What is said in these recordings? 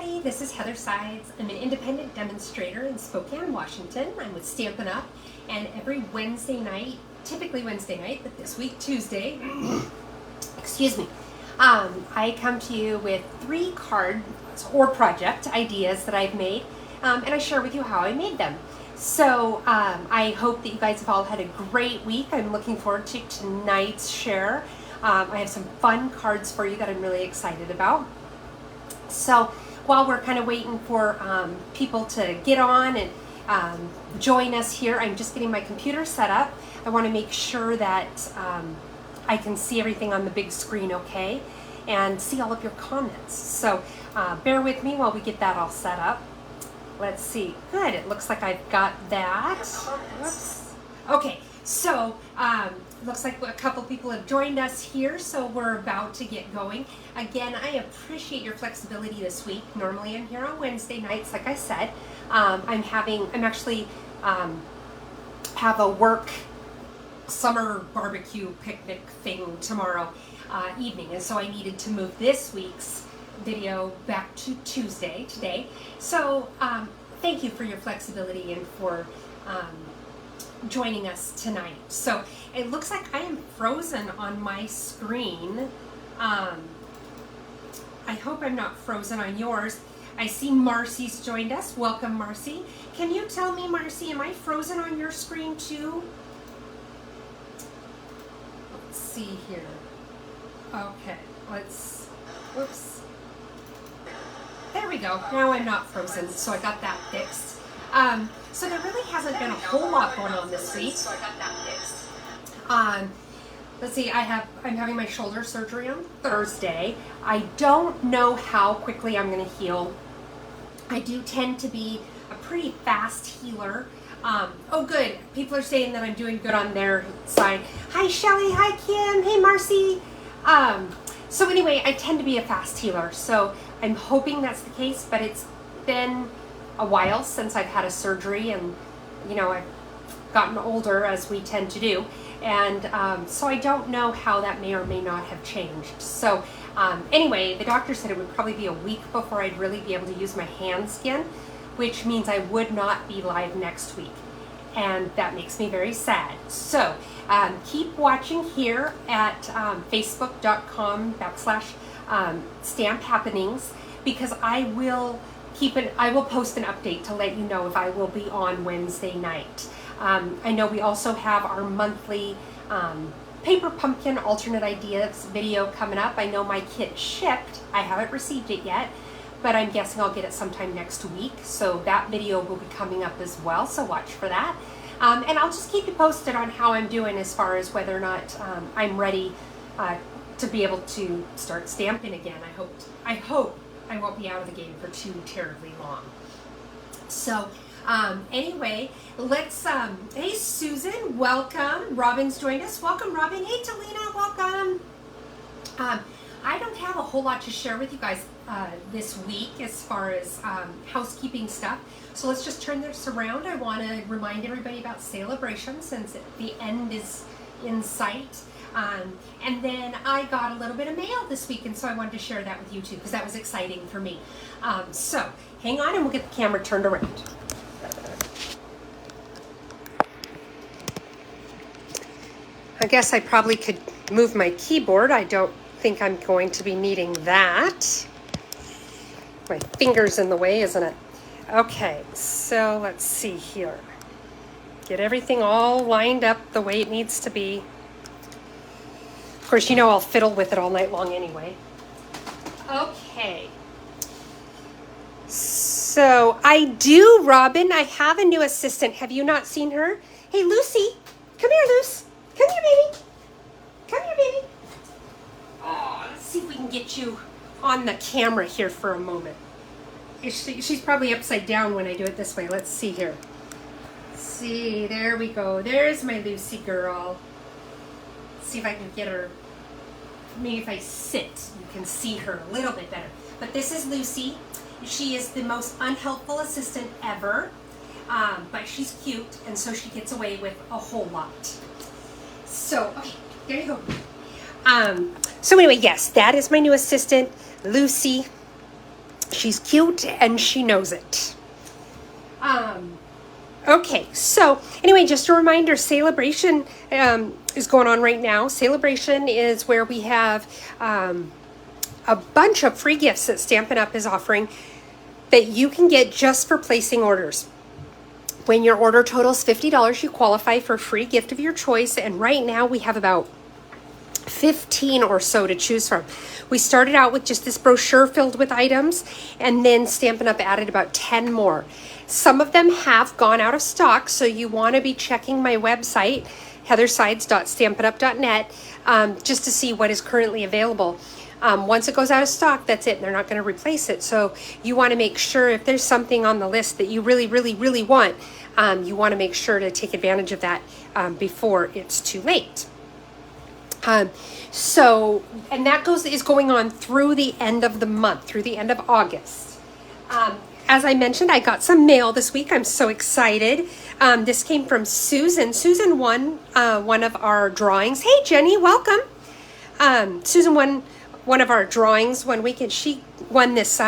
everybody, this is Heather Sides. I'm an independent demonstrator in Spokane, Washington. I'm with Stampin' Up! And every Wednesday night, typically Wednesday night, but this week Tuesday, excuse me, I come to you with 3 cards or project ideas that I've made, and I share with you how I made them. So I hope that you guys have all had a great week. I'm looking forward to tonight's share. I have some fun cards for you that I'm really excited about. So while we're kind of waiting for people to get on and join us here, I'm just getting my computer set up. I want to make sure that I can see everything on the big screen okay and see all of your comments. So bear with me while we get that all set up. Let's see. Good. It looks like I've got that. Whoops. Okay. So looks like a couple people have joined us here, so we're about to get going. Again, I appreciate your flexibility this week. Normally I'm here on Wednesday nights, like I said. I'm actually have a work summer barbecue picnic thing tomorrow evening, and so I needed to move this week's video back to Tuesday today. So thank you for your flexibility and for joining us tonight. So it looks like I am frozen on my screen. I hope I'm not frozen on yours. I see Marcy's joined us. Welcome, Marcy. Can you tell me, Marcy, am I frozen on your screen too? Let's see here. Okay, whoops. There we go. Now I'm not frozen, so I got that fixed. So there really hasn't been a whole lot going on this week. Let's see, I'm having my shoulder surgery on Thursday. I don't know how quickly I'm going to heal. I do tend to be a pretty fast healer. Oh good, people are saying that I'm doing good on their side. Hi Shelly, hi Kim, hey Marcy. So anyway, I tend to be a fast healer, so I'm hoping that's the case, but it's been a while since I've had a surgery, and you know, I've gotten older, as we tend to do, and so I don't know how that may or may not have changed. So anyway, the doctor said it would probably be a week before I'd really be able to use my hands again, which means I would not be live next week, and that makes me very sad. So keep watching here at facebook.com/Stamp Happenings, because I will post an update to let you know if I will be on Wednesday night. I know we also have our monthly Paper Pumpkin alternate ideas video coming up. I know my kit shipped. I haven't received it yet, but I'm guessing I'll get it sometime next week. So that video will be coming up as well, so watch for that. And I'll just keep you posted on how I'm doing as far as whether or not I'm ready to be able to start stamping again. I hope I won't be out of the game for too terribly long. So anyway, let's, hey Susan, welcome. Robin's joined us. Welcome, Robin. Hey Talina, welcome. I don't have a whole lot to share with you guys this week as far as housekeeping stuff. So let's just turn this around. I want to remind everybody about Celebration, since the end is in sight. And then I got a little bit of mail this week, and so I wanted to share that with you too, because that was exciting for me. So hang on and we'll get the camera turned around. I guess I probably could move my keyboard. I don't think I'm going to be needing that. My finger's in the way, isn't it? Okay, so let's see here. Get everything all lined up the way it needs to be. Of course, you know I'll fiddle with it all night long anyway. Okay. So I do, Robin. I have a new assistant. Have you not seen her? Hey, Lucy. Come here, Luce. Come here, baby. Come here, baby. Oh, let's see if we can get you on the camera here for a moment. She's probably upside down when I do it this way. Let's see here. See, there we go. There's my Lucy girl. See if I can get her. Maybe if I sit, you can see her a little bit better. But this is Lucy. She is the most unhelpful assistant ever, but she's cute, and so she gets away with a whole lot. So, okay, there you go. So anyway, yes, that is my new assistant, Lucy. She's cute and she knows it. Okay, so anyway, just a reminder, Celebration is going on right now. Celebration is where we have a bunch of free gifts that Stampin' Up! Is offering that you can get just for placing orders. When your order totals $50, you qualify for a free gift of your choice, and right now we have about 15 or so to choose from. We started out with just this brochure filled with items, and then Stampin' Up! Added about 10 more. Some of them have gone out of stock, so you want to be checking my website, heathersides.stampinup.net, just to see what is currently available. Once it goes out of stock, that's it. They're not going to replace it. So you want to make sure if there's something on the list that you really, really, really want, you want to make sure to take advantage of that before it's too late. And that is going on through the end of the month, through the end of August. As I mentioned, I got some mail this week. I'm so excited. This came from Susan. Susan won one of our drawings. Hey, Jenny, welcome. Susan won one of our drawings one week, and she won this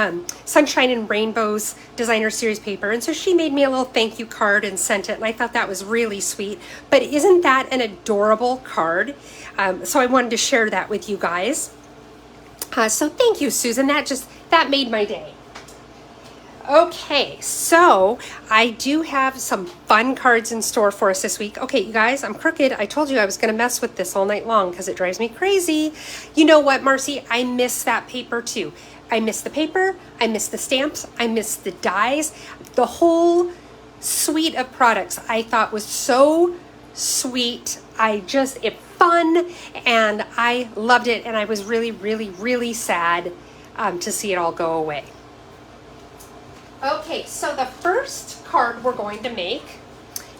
Sunshine and Rainbows Designer Series paper. And so she made me a little thank you card and sent it, and I thought that was really sweet. But isn't that an adorable card? So I wanted to share that with you guys. So thank you, Susan. That made my day. Okay, so I do have some fun cards in store for us this week. Okay, you guys, I'm crooked. I told you I was going to mess with this all night long because it drives me crazy. You know what, Marcy? I miss that paper too. I miss the paper. I miss the stamps. I miss the dies. The whole suite of products I thought was so sweet. It's fun, and I loved it, and I was really, really, really sad to see it all go away. Okay, so the first card we're going to make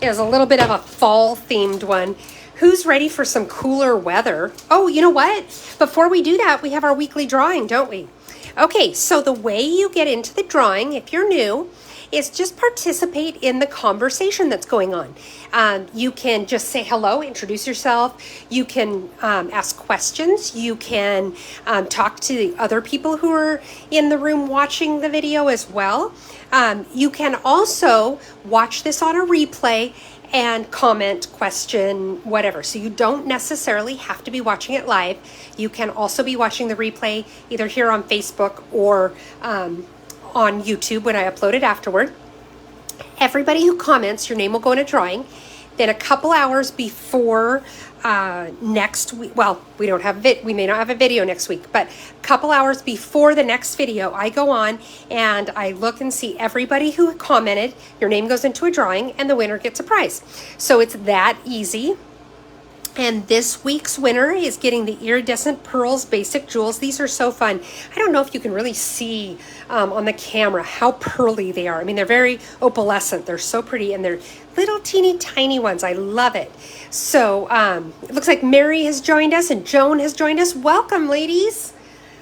is a little bit of a fall themed one. Who's ready for some cooler weather? Oh, you know what? Before we do that, we have our weekly drawing, don't we? Okay, so the way you get into the drawing, if you're new, is just participate in the conversation that's going on. You can just say hello, introduce yourself. You can ask questions. You can talk to the other people who are in the room watching the video as well. You can also watch this on a replay and comment, question, whatever. So you don't necessarily have to be watching it live. You can also be watching the replay either here on Facebook or on YouTube when I upload it afterward. Everybody who comments, your name will go in a drawing. Then a couple hours before next week, well, we may not have a video next week, but a couple hours before the next video, I go on and I look and see everybody who commented. Your name goes into a drawing and the winner gets a prize. So it's that easy. And this week's winner is getting the Iridescent Pearls Basic Jewels. These are so fun. I don't know if you can really see on the camera how pearly they are. I mean, they're very opalescent. They're so pretty, and they're little teeny tiny ones. I love it. So it looks like Mary has joined us and Joan has joined us. Welcome, ladies.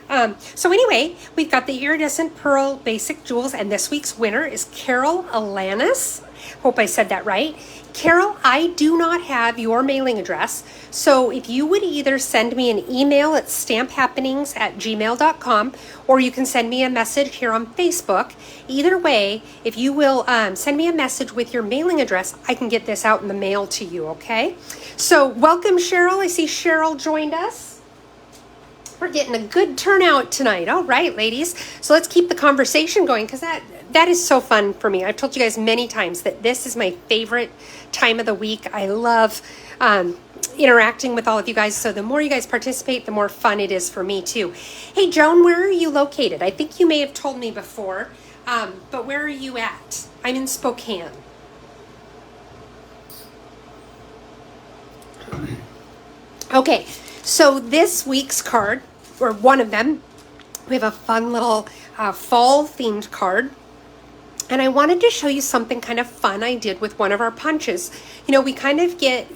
So anyway, we've got the Iridescent Pearl Basic Jewels, and this week's winner is Carol Alanis. Hope I said that right. Carol, I do not have your mailing address, so if you would either send me an email at stamphappenings@gmail.com, or you can send me a message here on Facebook. Either way, if you will send me a message with your mailing address, I can get this out in the mail to you, okay? So welcome, Cheryl. I see Cheryl joined us. We're getting a good turnout tonight. All right, ladies. So let's keep the conversation going, because that is so fun for me. I've told you guys many times that this is my favorite time of the week. I love interacting with all of you guys. So the more you guys participate, the more fun it is for me too. Hey, Joan, where are you located? I think you may have told me before, but where are you at? I'm in Spokane. Okay, so this week's card, or one of them, we have a fun little fall themed card. And I wanted to show you something kind of fun I did with one of our punches. You know, we kind of get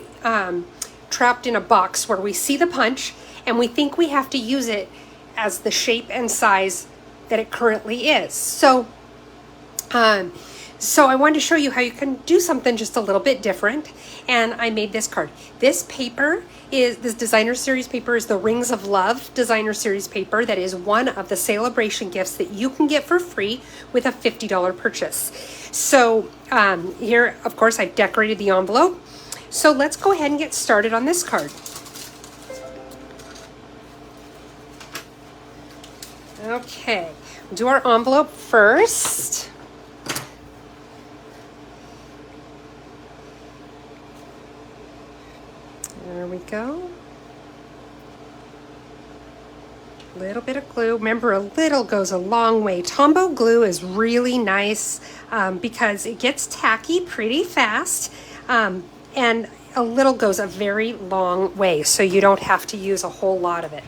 trapped in a box where we see the punch and we think we have to use it as the shape and size that it currently is. So So I wanted to show you how you can do something just a little bit different, and I made this card. This designer series paper is the Rings of Love designer series paper. That is one of the celebration gifts that you can get for free with a $50 purchase. So here, of course, I've decorated the envelope. So let's go ahead and get started on this card. Okay, we'll do our envelope first. There we go. A little bit of glue. Remember, a little goes a long way. Tombow glue is really nice because it gets tacky pretty fast, and a little goes a very long way, so you don't have to use a whole lot of it.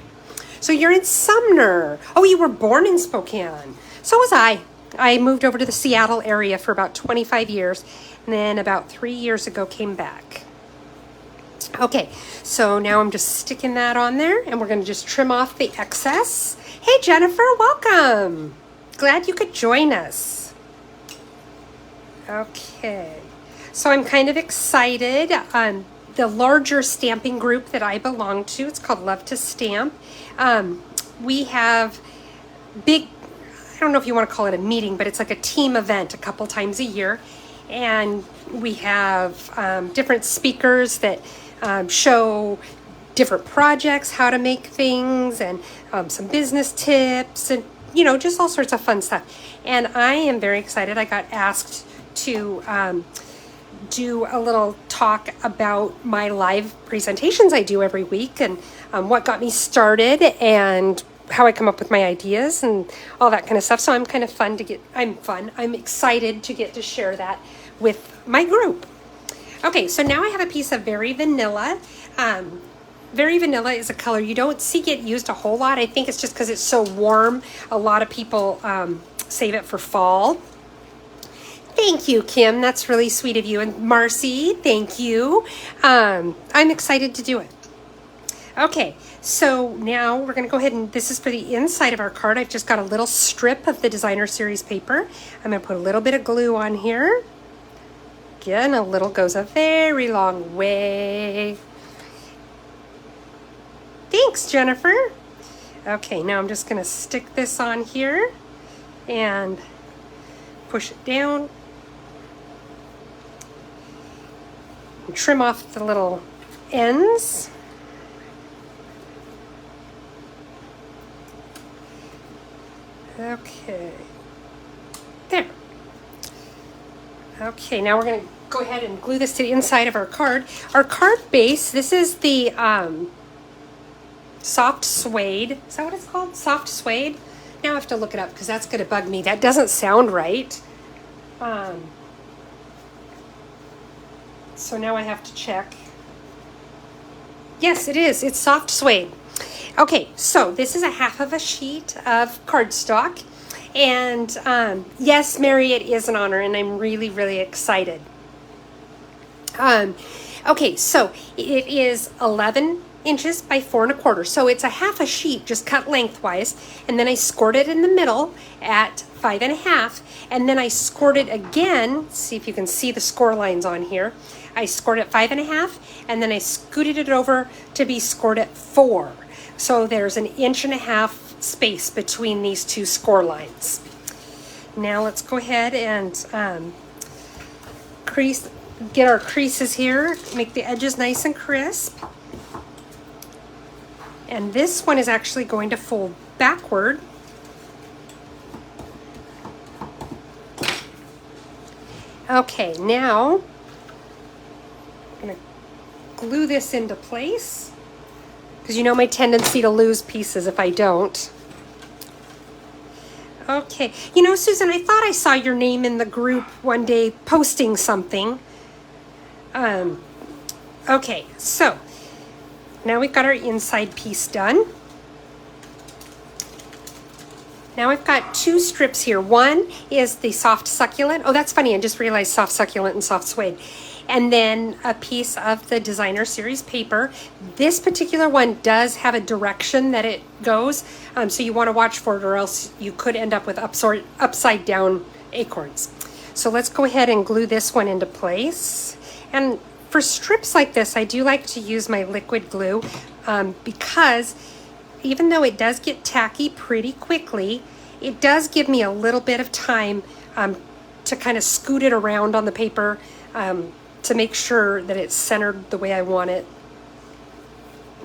So you're in Sumner. Oh, you were born in Spokane. So was I. I moved over to the Seattle area for about 25 years, and then about 3 years ago came back. Okay, so now I'm just sticking that on there, and we're going to just trim off the excess. Hey, Jennifer, welcome. Glad you could join us. Okay, so I'm kind of excited. The larger stamping group that I belong to, it's called Love to Stamp. We have big, I don't know if you want to call it a meeting, but it's like a team event a couple times a year. And we have different speakers that show different projects, how to make things, and some business tips, and just all sorts of fun stuff. And I am very excited. I got asked to do a little talk about my live presentations I do every week, and what got me started, and how I come up with my ideas and all that kind of stuff. So I'm excited to get to share that with my group. Okay, so now I have a piece of Very Vanilla. Very Vanilla is a color you don't see get used a whole lot. I think it's just because it's so warm. A lot of people save it for fall. Thank you, Kim. That's really sweet of you. And Marcy, thank you. I'm excited to do it. Okay, so now we're going to go ahead and this is for the inside of our card. I've just got a little strip of the designer series paper. I'm going to put a little bit of glue on here. Again, a little goes a very long way. Thanks, Jennifer. Okay, now I'm just going to stick this on here and push it down. And trim off the little ends. Okay, there. Okay, now we're going to go ahead and glue this to the inside of our card. Our card base, this is the soft suede. Is that what it's called? Soft suede? Now I have to look it up because that's going to bug me. That doesn't sound right. So now I have to check. Yes, it is. It's soft suede. Okay, so this is a half of a sheet of cardstock. And yes, Mary, it is an honor, and I'm really, really excited. Okay, so it is 11 inches by 4 1/4. So it's a half a sheet, just cut lengthwise. And then I scored it in the middle at 5 1/2. And then I scored it again. See if you can see the score lines on here. I scored it 5 1/2, and then I scooted it over to be scored at 4. So there's an 1.5 inches space between these two score lines. Now let's go ahead and get our creases here, make the edges nice and crisp. And this one is actually going to fold backward. Okay, now I'm going to glue this into place, because you know my tendency to lose pieces if I don't. Okay, Susan, I thought I saw your name in the group one day posting something. Okay, so now we've got our inside piece done. Now I've got 2 strips here. One is the soft succulent. Oh, that's funny. I just realized soft succulent and soft suede. And then a piece of the designer series paper. This particular one does have a direction that it goes, so you want to watch for it, or else you could end up with upside down acorns. So let's go ahead and glue this one into place. And for strips like this, I do like to use my liquid glue because even though it does get tacky pretty quickly, it does give me a little bit of time to kind of scoot it around on the paper to make sure that it's centered the way I want it.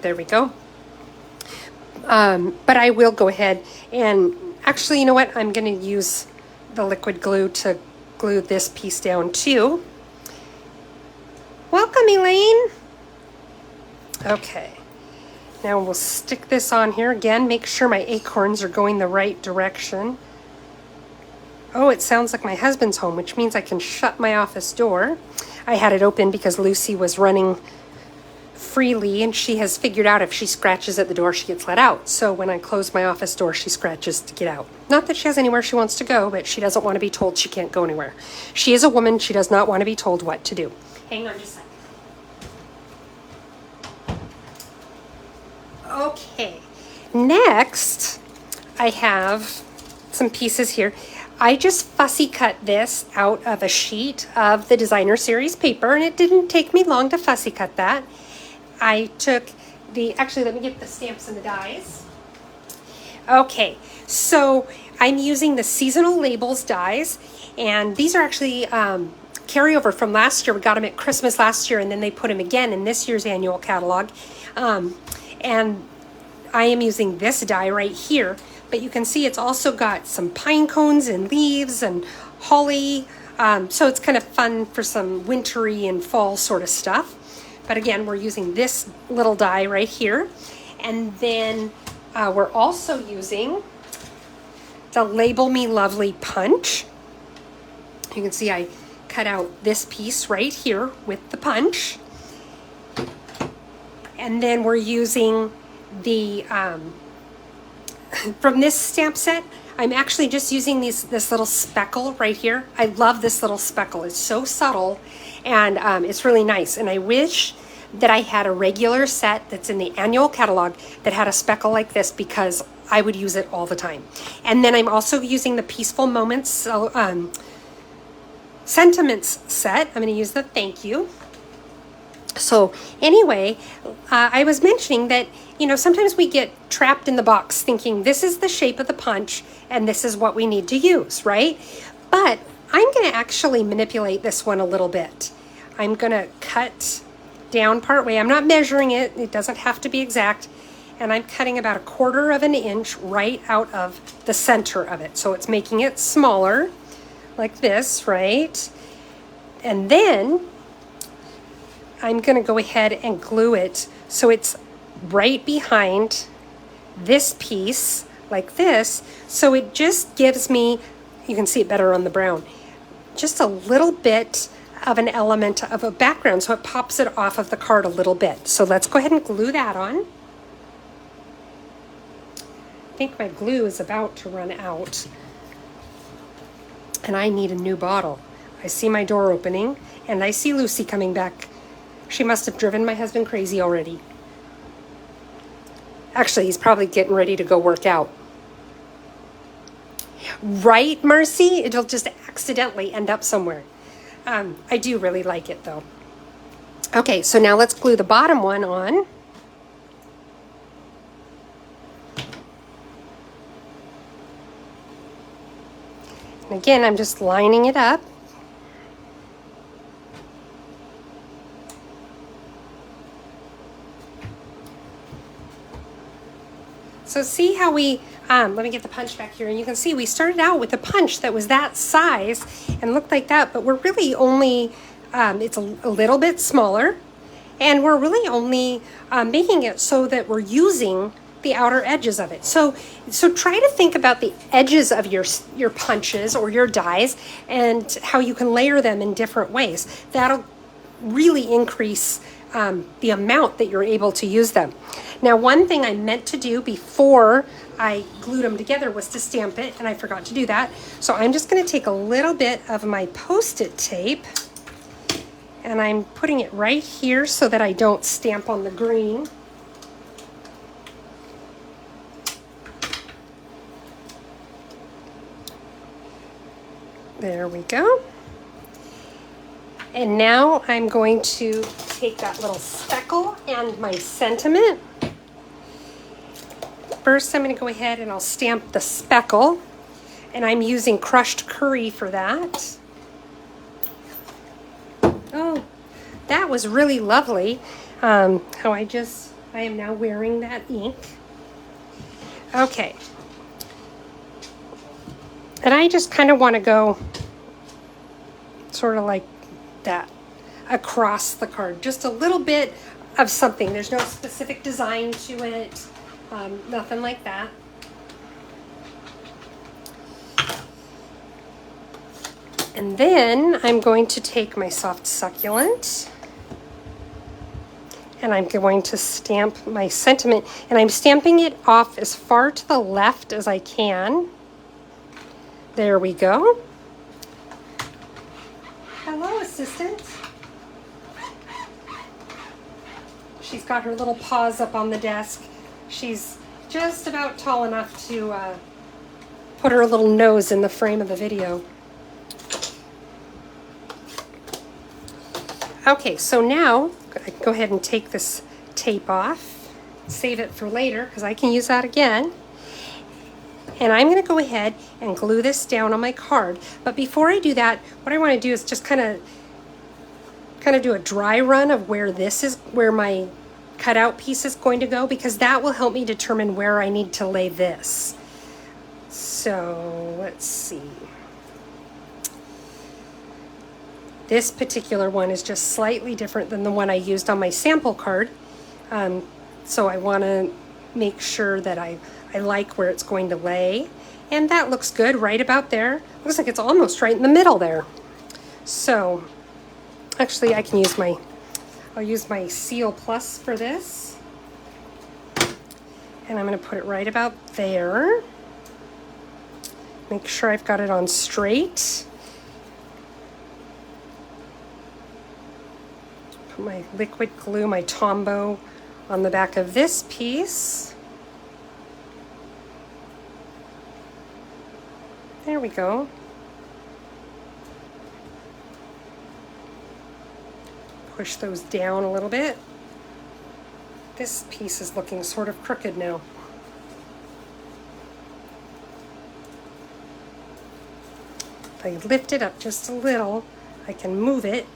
There we go. But I will go ahead and actually, you know what? I'm going to use the liquid glue to glue this piece down too. Welcome, Elaine. Okay. Now we'll stick this on here again. Make sure my acorns are going the right direction. Oh, it sounds like my husband's home, which means I can shut my office door. I had it open because Lucy was running freely, and she has figured out if she scratches at the door, she gets let out. So when I close my office door, she scratches to get out. Not that she has anywhere she wants to go, but she doesn't want to be told she can't go anywhere. She is a woman. She does not want to be told what to do. Hang on just a second. Okay, next I have some pieces here. I just fussy cut this out of a sheet of the Designer Series paper, and it didn't take me long to fussy cut that. I took actually let me get the stamps and the dies. Okay, so I'm using the Seasonal Labels dies, and these are actually carryover from last year. We got them at Christmas last year, and then they put them again in this year's annual catalog. And I am using this die right here, but you can see it's also got some pine cones and leaves and holly. So it's kind of fun for some wintry and fall sort of stuff. But again, we're using this little die right here. And then we're also using the Label Me Lovely punch. You can see I cut out this piece right here with the punch. And then we're using the, from this stamp set, I'm actually just using this little speckle right here. I love this little speckle. It's so subtle, and it's really nice. And I wish that I had a regular set that's in the annual catalog that had a speckle like this, because I would use it all the time. And then I'm also using the Peaceful Moments Sentiments set. I'm going to use the Thank You. So anyway, I was mentioning that, you know, sometimes we get trapped in the box thinking this is the shape of the punch and this is what we need to use, right? But I'm going to actually manipulate this one a little bit. I'm going to cut down part way. I'm not measuring it. It doesn't have to be exact. And I'm cutting about 1/4 of an inch right out of the center of it. So it's making it smaller like this, right? And then I'm going to go ahead and glue it so it's right behind this piece like this. So it just gives me, you can see it better on the brown, just a little bit of an element of a background, so it pops it off of the card a little bit. So let's go ahead and glue that on. I think my glue is about to run out and I need a new bottle. I see my door opening and I see Lucy coming back. She must have driven my husband crazy already. Actually, he's probably getting ready to go work out. Right, Mercy? It'll just accidentally end up somewhere. I do really like it, though. Okay, so now let's glue the bottom one on. And again, I'm just lining it up. So see how we, let me get the punch back here, and you can see we started out with a punch that was that size and looked like that, but we're really only, it's a little bit smaller, and we're really only making it so that we're using the outer edges of it. So try to think about the edges of your punches or your dies and how you can layer them in different ways. That'll really increase the amount that you're able to use them. Now, one thing I meant to do before I glued them together was to stamp it, and I forgot to do that. So I'm just going to take a little bit of my Post-it tape, and I'm putting it right here so that I don't stamp on the green. There we go. And now I'm going to take that little speckle and my sentiment. First, I'm going to go ahead and I'll stamp the speckle. And I'm using crushed curry for that. Oh, that was really lovely. How I am now wearing that ink. Okay. And I just kind of want to go sort of like that across the card. Just a little bit of something. There's no specific design to it. Nothing like that. And then I'm going to take my soft succulent and I'm going to stamp my sentiment, and I'm stamping it off as far to the left as I can. There we go. Hello, assistant. She's got her little paws up on the desk. She's just about tall enough to put her little nose in the frame of the video. Okay, so now go ahead and take this tape off. Save it for later because I can use that again. And I'm going to go ahead and glue this down on my card. But before I do that, what I want to do is just kind of do a dry run of where my cutout piece is going to go, because that will help me determine where I need to lay this. So let's see. This particular one is just slightly different than the one I used on my sample card. So I want to make sure that I like where it's going to lay. And that looks good right about there. Looks like it's almost right in the middle there. So actually I can use I'll use my Seal Plus for this. And I'm going to put it right about there. Make sure I've got it on straight. Put my liquid glue, my Tombow, on the back of this piece. There we go. Push those down a little bit. This piece is looking sort of crooked now. If I lift it up just a little, I can move it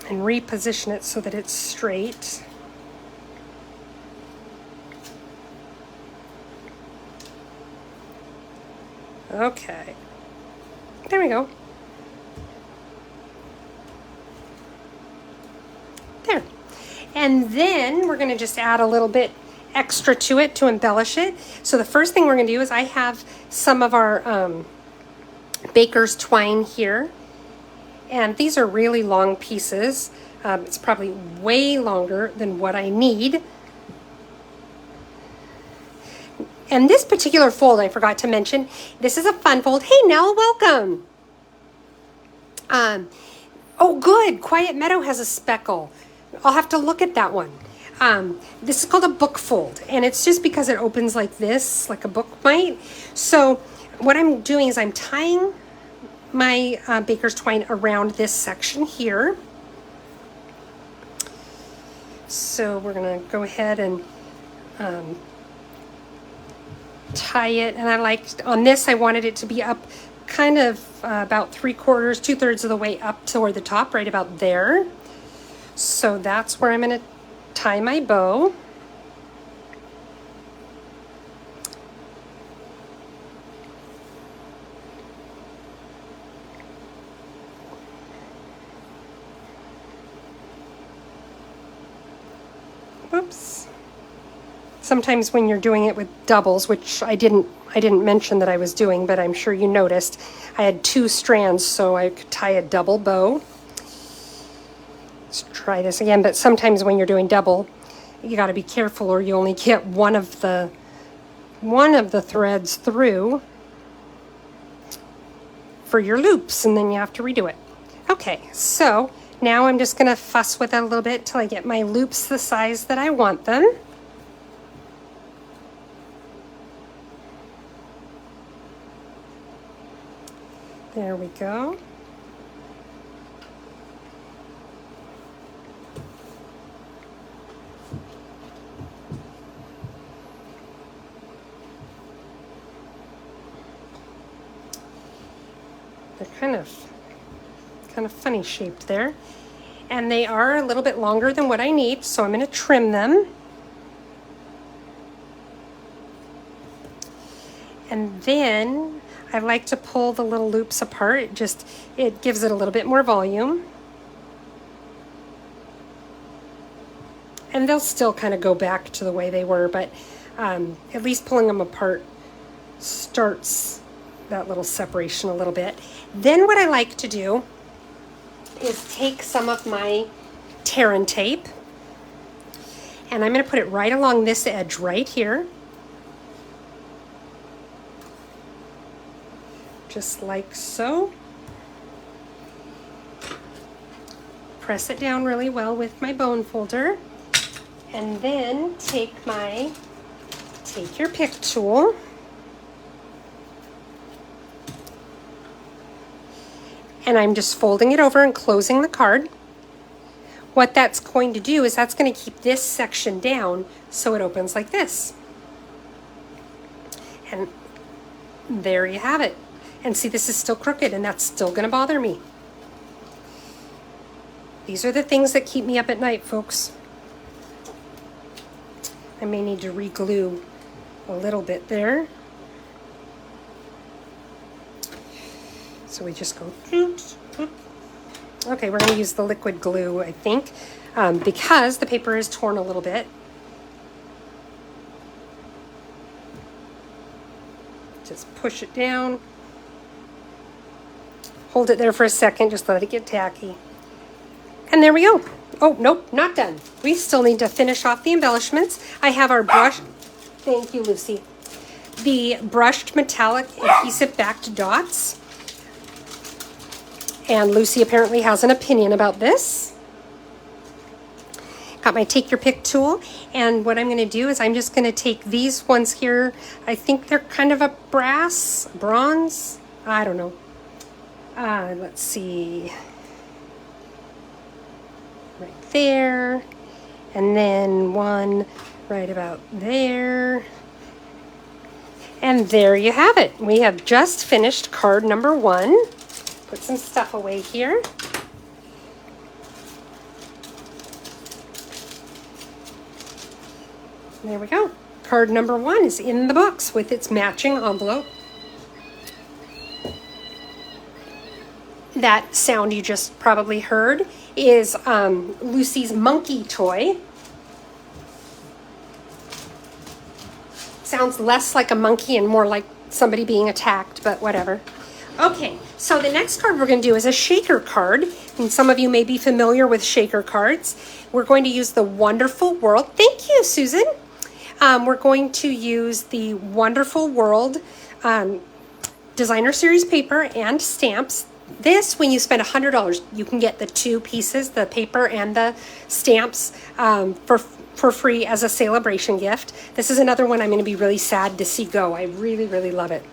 and reposition it so that it's straight. Okay, there we go. There. And then we're going to just add a little bit extra to it to embellish it. So the first thing we're going to do is I have some of our baker's twine here. And these are really long pieces. It's probably way longer than what I need. And this particular fold, I forgot to mention, this is a fun fold. Hey, Nell, welcome. Oh, good. Quiet Meadow has a speckle. I'll have to look at that one. This is called a book fold, and it's just because it opens like this, like a book might. So what I'm doing is I'm tying my baker's twine around this section here. So we're going to go ahead and tie it, and on this I wanted it to be up kind of about 2/3 of the way up toward the top, right about there. So that's where I'm going to tie my bow. Whoops. Sometimes when you're doing it with doubles, which I didn't mention that I was doing, but I'm sure you noticed, I had 2 strands so I could tie a double bow. Let's try this again, but sometimes when you're doing double, you got to be careful or you only get one of the threads through for your loops, and then you have to redo it. Okay, so now I'm just going to fuss with it a little bit till I get my loops the size that I want them. There we go. They're kind of funny shaped there. And they are a little bit longer than what I need, so I'm going to trim them. And then I like to pull the little loops apart. It gives it a little bit more volume. And they'll still kind of go back to the way they were, but at least pulling them apart starts that little separation a little bit. Then what I like to do is take some of my Terran tape, and I'm going to put it right along this edge right here. Just like so. Press it down really well with my bone folder. And then take your pick tool. And I'm just folding it over and closing the card. What that's going to do is that's going to keep this section down so it opens like this. And there you have it. And see, this is still crooked, and that's still going to bother me. These are the things that keep me up at night, folks. I may need to re-glue a little bit there. So we just go, oops. Okay, we're going to use the liquid glue, I think, because the paper is torn a little bit. Just push it down. Hold it there for a second, just let it get tacky. And there we go. Oh, nope, not done. We still need to finish off the embellishments. I have our brush. Thank you, Lucy. The brushed metallic adhesive backed dots. And Lucy apparently has an opinion about this. Got my take your pick tool. And what I'm going to do is I'm just going to take these ones here. I think they're kind of a bronze. I don't know. Let's see. Right there. And then one right about there. And there you have it. We have just finished card number 1. Put some stuff away here. There we go. Card number 1 is in the box with its matching envelope. That sound you just probably heard is Lucy's monkey toy. Sounds less like a monkey and more like somebody being attacked, but whatever. Okay, so the next card we're going to do is a shaker card, and some of you may be familiar with shaker cards. We're going to use the Wonderful World. Thank you, Susan. We're going to use the Wonderful World Designer Series paper and stamps. This, when you spend $100, you can get the 2 pieces, the paper and the stamps, for free as a celebration gift. This is another one I'm going to be really sad to see go. I really, really love it.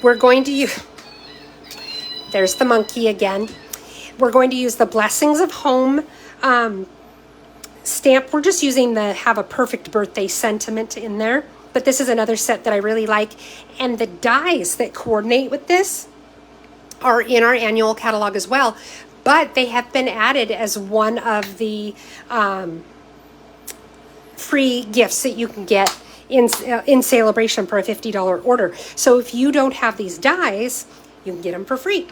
We're going to use, there's the monkey again. We're going to use the Blessings of Home stamp. We're just using the Have a Perfect Birthday sentiment in there. But this is another set that I really like. And the dies that coordinate with this are in our annual catalog as well. But they have been added as one of the free gifts that you can get in celebration for a $50 order. So if you don't have these dies, you can get them for free.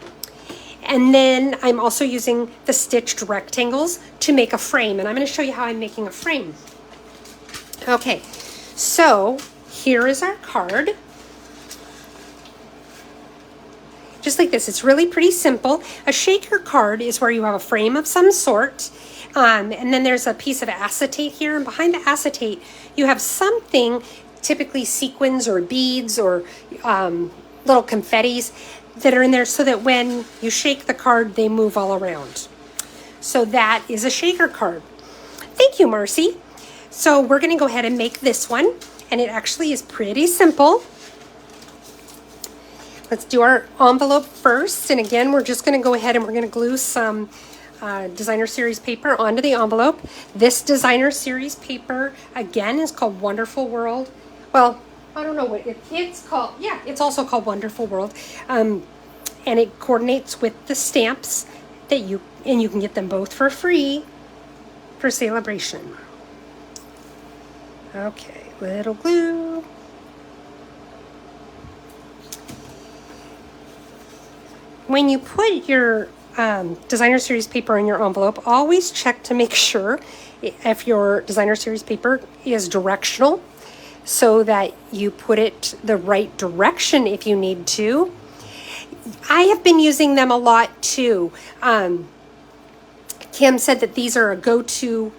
And then I'm also using the stitched rectangles to make a frame. And I'm going to show you how I'm making a frame. Okay, so here is our card. Just like this. It's really pretty simple. A shaker card is where you have a frame of some sort. And then there's a piece of acetate here. And behind the acetate, you have something, typically sequins or beads or little confettis that are in there so that when you shake the card, they move all around. So that is a shaker card. Thank you, Marcy. So we're going to go ahead and make this one. And it actually is pretty simple. Let's do our envelope first. And again, we're just going to go ahead and we're going to glue some Designer Series paper onto the envelope. This Designer Series paper, again, is called Wonderful World. Well, I don't know what it's called. Yeah, it's also called Wonderful World. and it coordinates with the stamps that you can get them both for free for Celebration. Okay, little glue. When you put your designer series paper in your envelope, always check to make sure if your designer series paper is directional, so that you put it the right direction if you need to. I have been using them a lot too. Kim said that these are a go-to,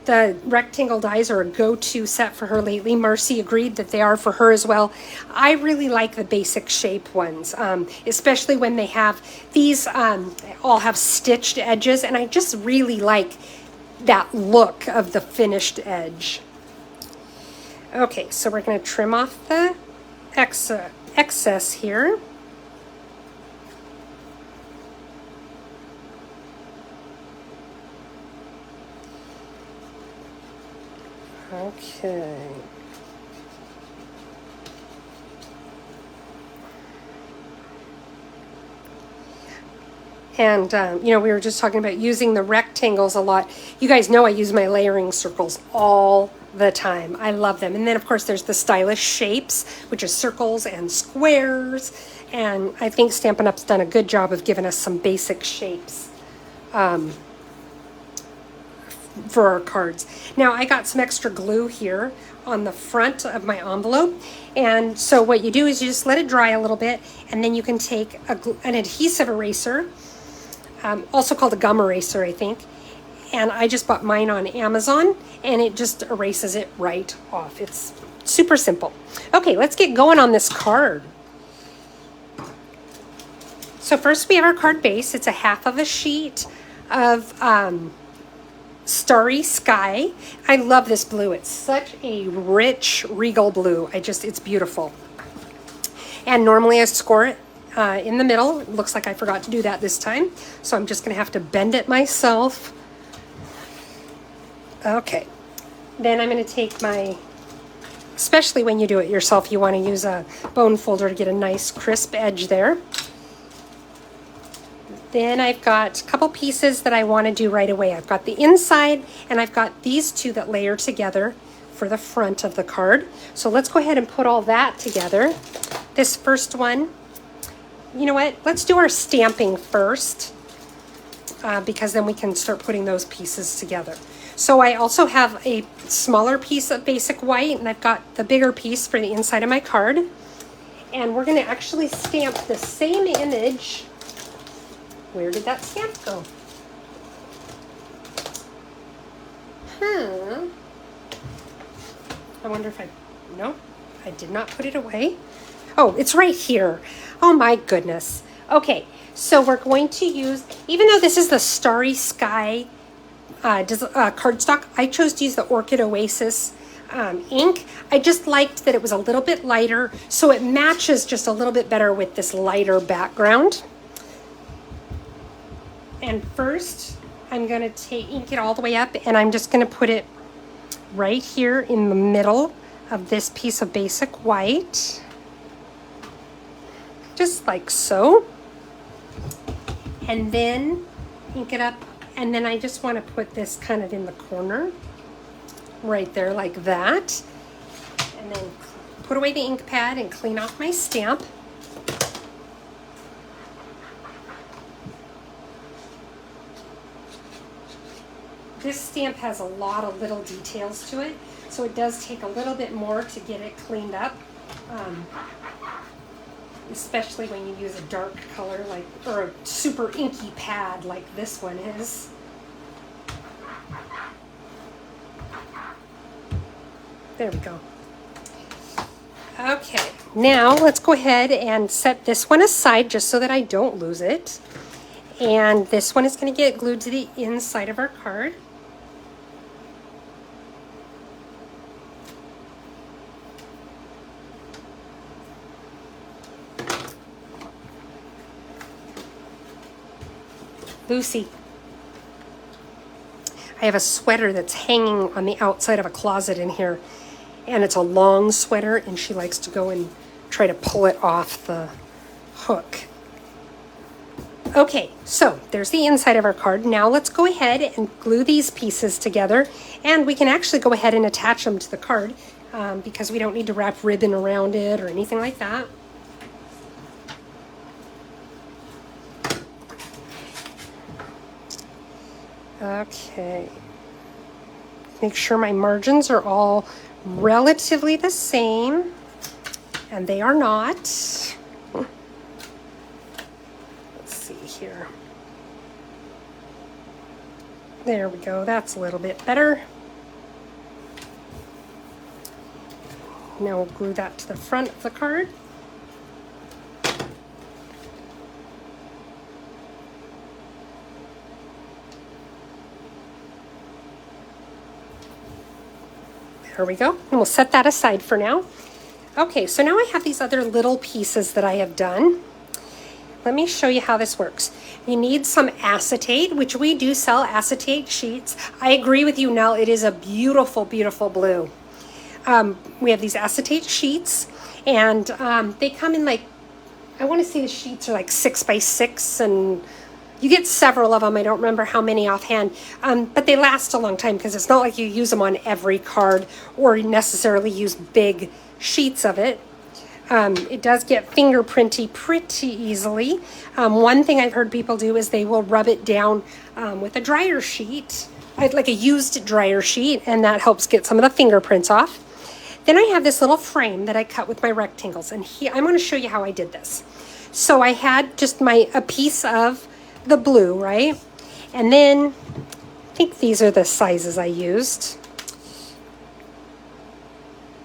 the rectangle dies are a go-to set for her lately. Marcy agreed that they are for her as well. I really like the basic shape ones, especially when they have, these all have stitched edges, and I just really like that look of the finished edge. Okay, so we're going to trim off the excess here. Okay. And, you know, we were just talking about using the rectangles a lot. You guys know I use my layering circles all the time. I love them. And then, of course, there's the stylish shapes, which is circles and squares. And I think Stampin' Up's done a good job of giving us some basic shapes for our cards. Now, I got some extra glue here on the front of my envelope. And so what you do is you just let it dry a little bit, and then you can take an adhesive eraser, also called a gum eraser, I think. And I just bought mine on Amazon, and it just erases it right off. It's super simple. Okay, let's get going on this card. So first we have our card base. It's a half of a sheet of Starry Sky. I love this blue. It's such a rich regal blue. It's beautiful. And normally I score it in the middle. It looks like I forgot to do that this time, so I'm just gonna have to bend it myself. Okay, then I'm gonna take my, especially when you do it yourself, you wanna use a bone folder to get a nice crisp edge there. Then I've got a couple pieces that I want to do right away. I've got the inside, and I've got these two that layer together for the front of the card. So let's go ahead and put all that together. This first one, you know what? Let's do our stamping first, because then we can start putting those pieces together. So I also have a smaller piece of basic white, and I've got the bigger piece for the inside of my card. And we're going to actually stamp the same image. Where did that stamp go? I wonder if no, I did not put it away. Oh, it's right here. Oh my goodness. Okay, so we're going to use, even though this is the Starry Sky cardstock, I chose to use the Orchid Oasis ink. I just liked that it was a little bit lighter, so it matches just a little bit better with this lighter background. And first, I'm going to ink it all the way up, and I'm just going to put it right here in the middle of this piece of basic white. Just like so. And then ink it up, and then I just want to put this kind of in the corner, right there like that. And then put away the ink pad and clean off my stamp. This stamp has a lot of little details to it, so it does take a little bit more to get it cleaned up, especially when you use a dark color or a super inky pad like this one is. There we go. Okay, now let's go ahead and set this one aside just so that I don't lose it. And this one is going to get glued to the inside of our card. Lucy. I have a sweater that's hanging on the outside of a closet in here, and it's a long sweater, and she likes to go and try to pull it off the hook. Okay, so there's the inside of our card. Now let's go ahead and glue these pieces together, and we can actually go ahead and attach them to the card because we don't need to wrap ribbon around it or anything like that. Okay, make sure my margins are all relatively the same, and they are not. Let's see here. There we go, that's a little bit better. Now we'll glue that to the front of the card. There we go, and we'll set that aside for now. Okay, so now I have these other little pieces that I have done. Let me show you how this works. You need some acetate, which we do sell acetate sheets. I agree with you, Nell, it is a beautiful, beautiful blue. We have these acetate sheets, and they come in like, I want to say the sheets are like 6 by 6, and you get several of them. I don't remember how many offhand, but they last a long time because it's not like you use them on every card or necessarily use big sheets of it. It does get fingerprinty pretty easily. One thing I've heard people do is they will rub it down with a dryer sheet, like a used dryer sheet, and that helps get some of the fingerprints off. Then I have this little frame that I cut with my rectangles, and here I'm going to show you how I did this. So I had just a piece of the blue, right? And then I think these are the sizes I used.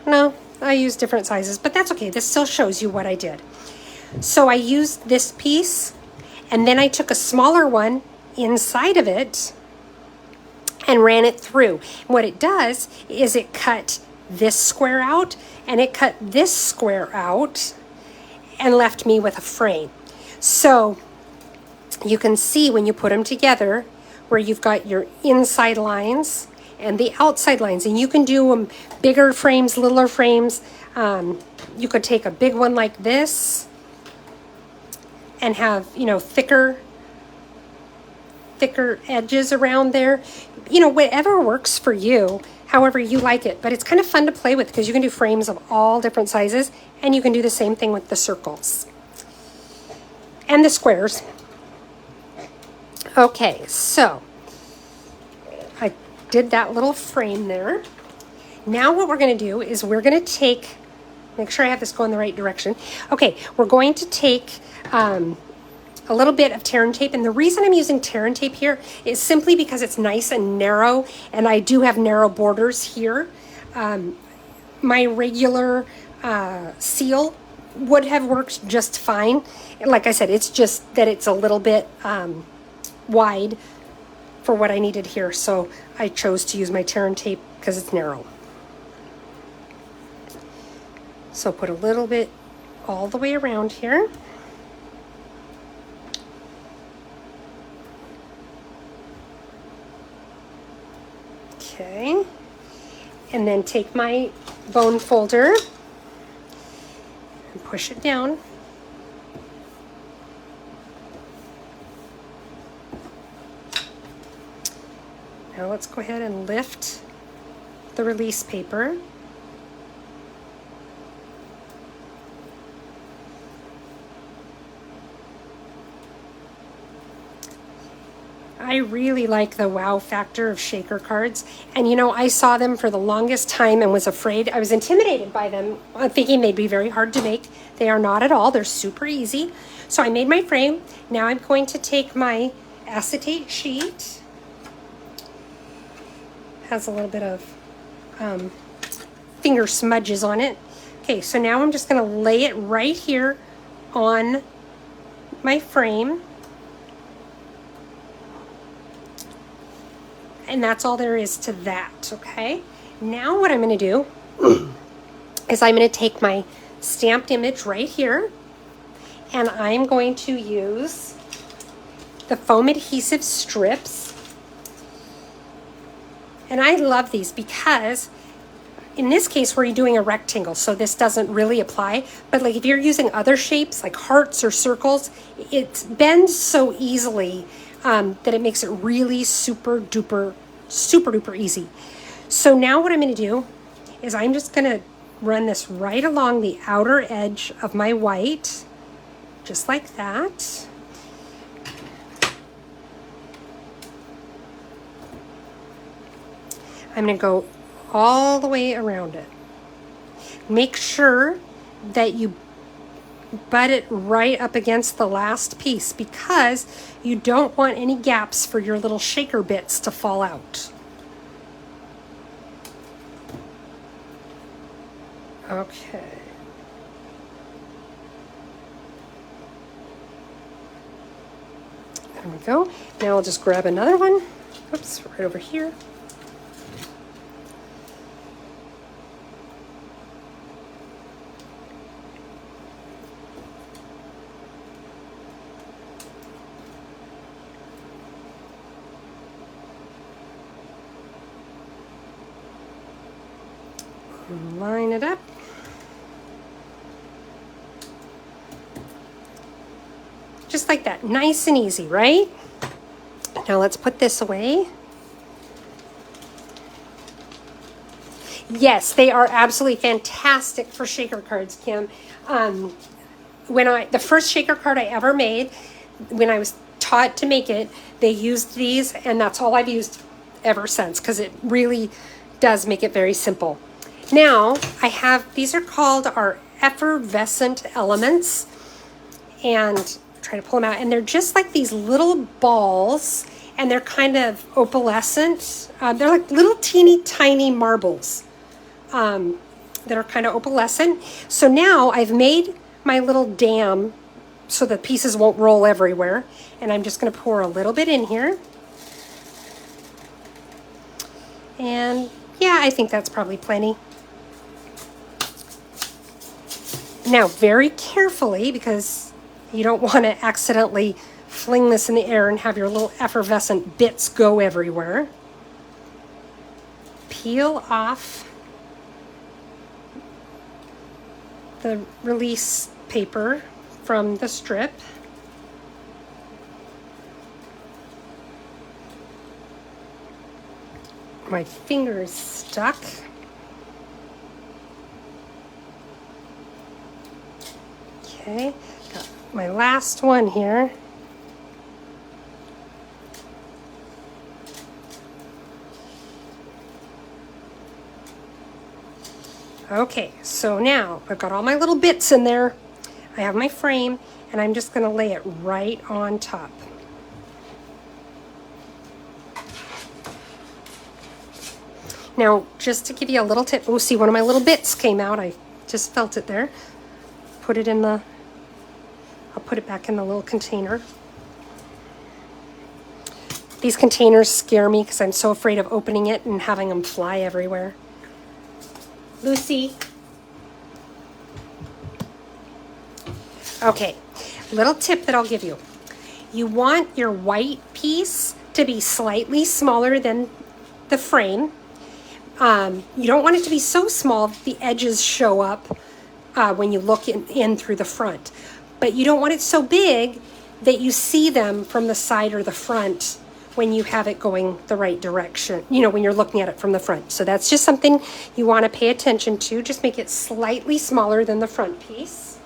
No, I used different sizes, but that's okay. This still shows you what I did. So I used this piece, and then I took a smaller one inside of it and ran it through. And what it does is it cut this square out, and it cut this square out, and left me with a frame. So you can see when you put them together where you've got your inside lines and the outside lines, and you can do them bigger frames, littler frames. You could take a big one like this and have, you know, thicker edges around there. You know, whatever works for you, however you like it. But it's kind of fun to play with because you can do frames of all different sizes, and you can do the same thing with the circles and the squares. Okay, so I did that little frame there. Now what we're going to do is we're going to take, make sure I have this going the right direction. Okay, we're going to take a little bit of tear and tape, and the reason I'm using tear and tape here is simply because it's nice and narrow, and I do have narrow borders here. My regular seal would have worked just fine. Like I said, it's just that it's a little bit wide for what I needed here, so I chose to use my tear and tape because it's narrow. So put a little bit all the way around here. Okay, and then take my bone folder and push it down. Now let's go ahead and lift the release paper. I really like the wow factor of shaker cards, and you know, I saw them for the longest time and was afraid, I was intimidated by them, thinking they'd be very hard to make. They are not at all. They're super easy. So I made my frame. Now I'm going to take my acetate sheet, has a little bit of finger smudges on it. Okay, so now I'm just going to lay it right here on my frame. And that's all there is to that, okay? Now what I'm going to do is I'm going to take my stamped image right here, and I'm going to use the foam adhesive strips. And I love these because in this case, we're doing a rectangle, so this doesn't really apply. But like if you're using other shapes like hearts or circles, it bends so easily that it makes it really super duper easy. So now what I'm going to do is I'm just going to run this right along the outer edge of my white, just like that. I'm going to go all the way around it. Make sure that you butt it right up against the last piece because you don't want any gaps for your little shaker bits to fall out. Okay. There we go. Now I'll just grab another one. Oops, right over here. Line it up. Just like that, nice and easy, right? Now let's put this away. Yes, they are absolutely fantastic for shaker cards, Kim. The first shaker card I ever made, when I was taught to make it, they used these, and that's all I've used ever since because it really does make it very simple. Now, these are called our effervescent elements, and try to pull them out, and they're just like these little balls, and they're kind of opalescent. They're like little teeny tiny marbles that are kind of opalescent. So now I've made my little dam so the pieces won't roll everywhere, and I'm just going to pour a little bit in here. And yeah, I think that's probably plenty. Now, very carefully, because you don't want to accidentally fling this in the air and have your little effervescent bits go everywhere. Peel off the release paper from the strip. My finger is stuck. Okay, got my last one here. Okay, so now I've got all my little bits in there. I have my frame, and I'm just going to lay it right on top. Now, just to give you a little tip, oh, see, one of my little bits came out. I just felt it there. Put it in the, I'll put it back in the little container. These containers scare me because I'm so afraid of opening it and having them fly everywhere. Lucy. Okay, little tip that I'll give you. You want your white piece to be slightly smaller than the frame. You don't want it to be so small that the edges show up when you look in through the front. But you don't want it so big that you see them from the side or the front when you have it going the right direction, you know, when you're looking at it from the front. So that's just something you want to pay attention to. Just make it slightly smaller than the front piece.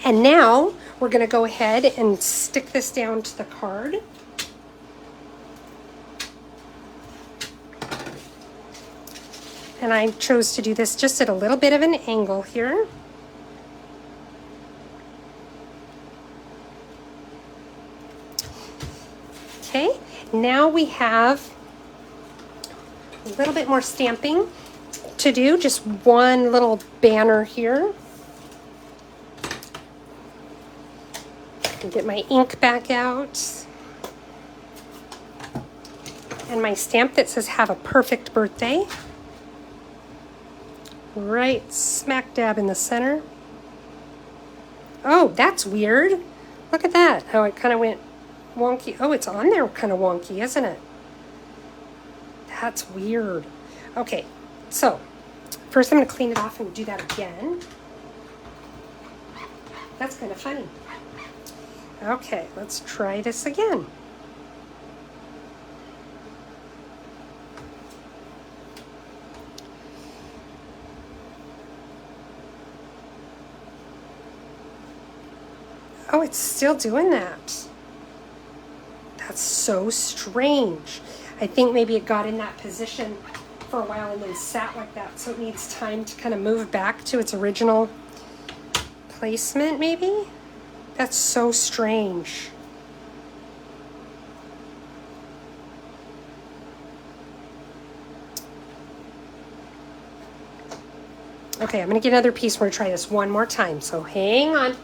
And now we're going to go ahead and stick this down to the card. And I chose to do this just at a little bit of an angle here. Okay, now we have a little bit more stamping to do, just one little banner here. Get my ink back out. And my stamp that says "Have a perfect birthday." Right smack dab in the center. Oh, that's weird. Look at that, how it kind of went wonky. Oh, it's on there kind of wonky, isn't it? That's weird. Okay, so first I'm going to clean it off and do that again. That's kind of funny. Okay, let's try this again. Oh, it's still doing that. That's so strange. I think maybe it got in that position for a while and then sat like that, so it needs time to kind of move back to its original placement, maybe? That's so strange. Okay, I'm going to get another piece. We're going to try this one more time, so hang on.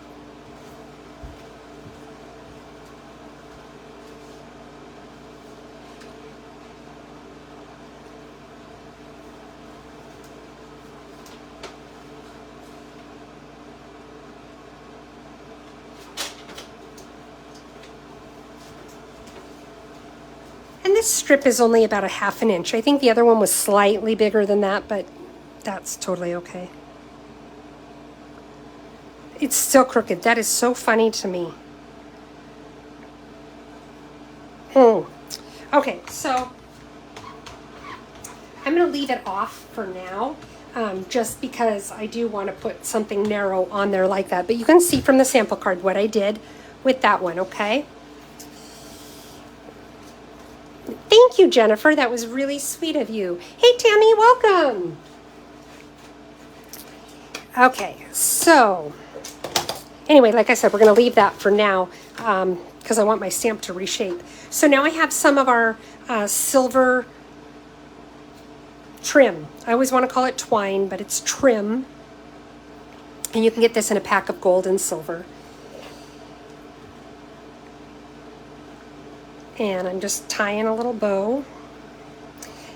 This strip is only about 1/2 inch. I think the other one was slightly bigger than that, but that's totally okay. It's still crooked. That is so funny to me. Okay, so I'm going to leave it off for now, just because I do want to put something narrow on there like that. But you can see from the sample card what I did with that one, okay? Thank you, Jennifer. That was really sweet of you. Hey, Tammy, welcome. Okay, so anyway, like I said, we're going to leave that for now because I want my stamp to reshape. So now I have some of our silver trim. I always want to call it twine, but it's trim. And you can get this in a pack of gold and silver. And I'm just tying a little bow.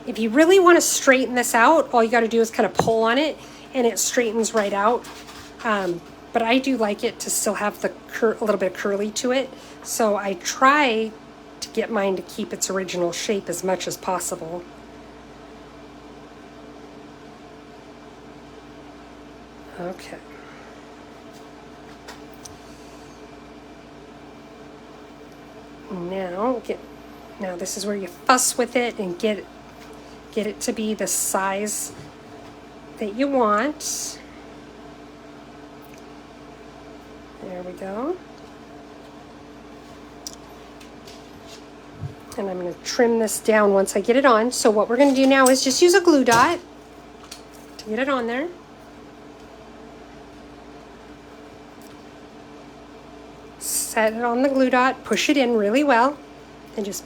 If you really want to straighten this out, all you got to do is kind of pull on it and it straightens right out. But I do like it to still have the a little bit of curly to it. So I try to get mine to keep its original shape as much as possible. Okay. Now this is where you fuss with it and get it to be the size that you want. There we go. And I'm going to trim this down once I get it on. So what we're going to do now is just use a glue dot to get it on there. Set it on the glue dot, push it in really well, and just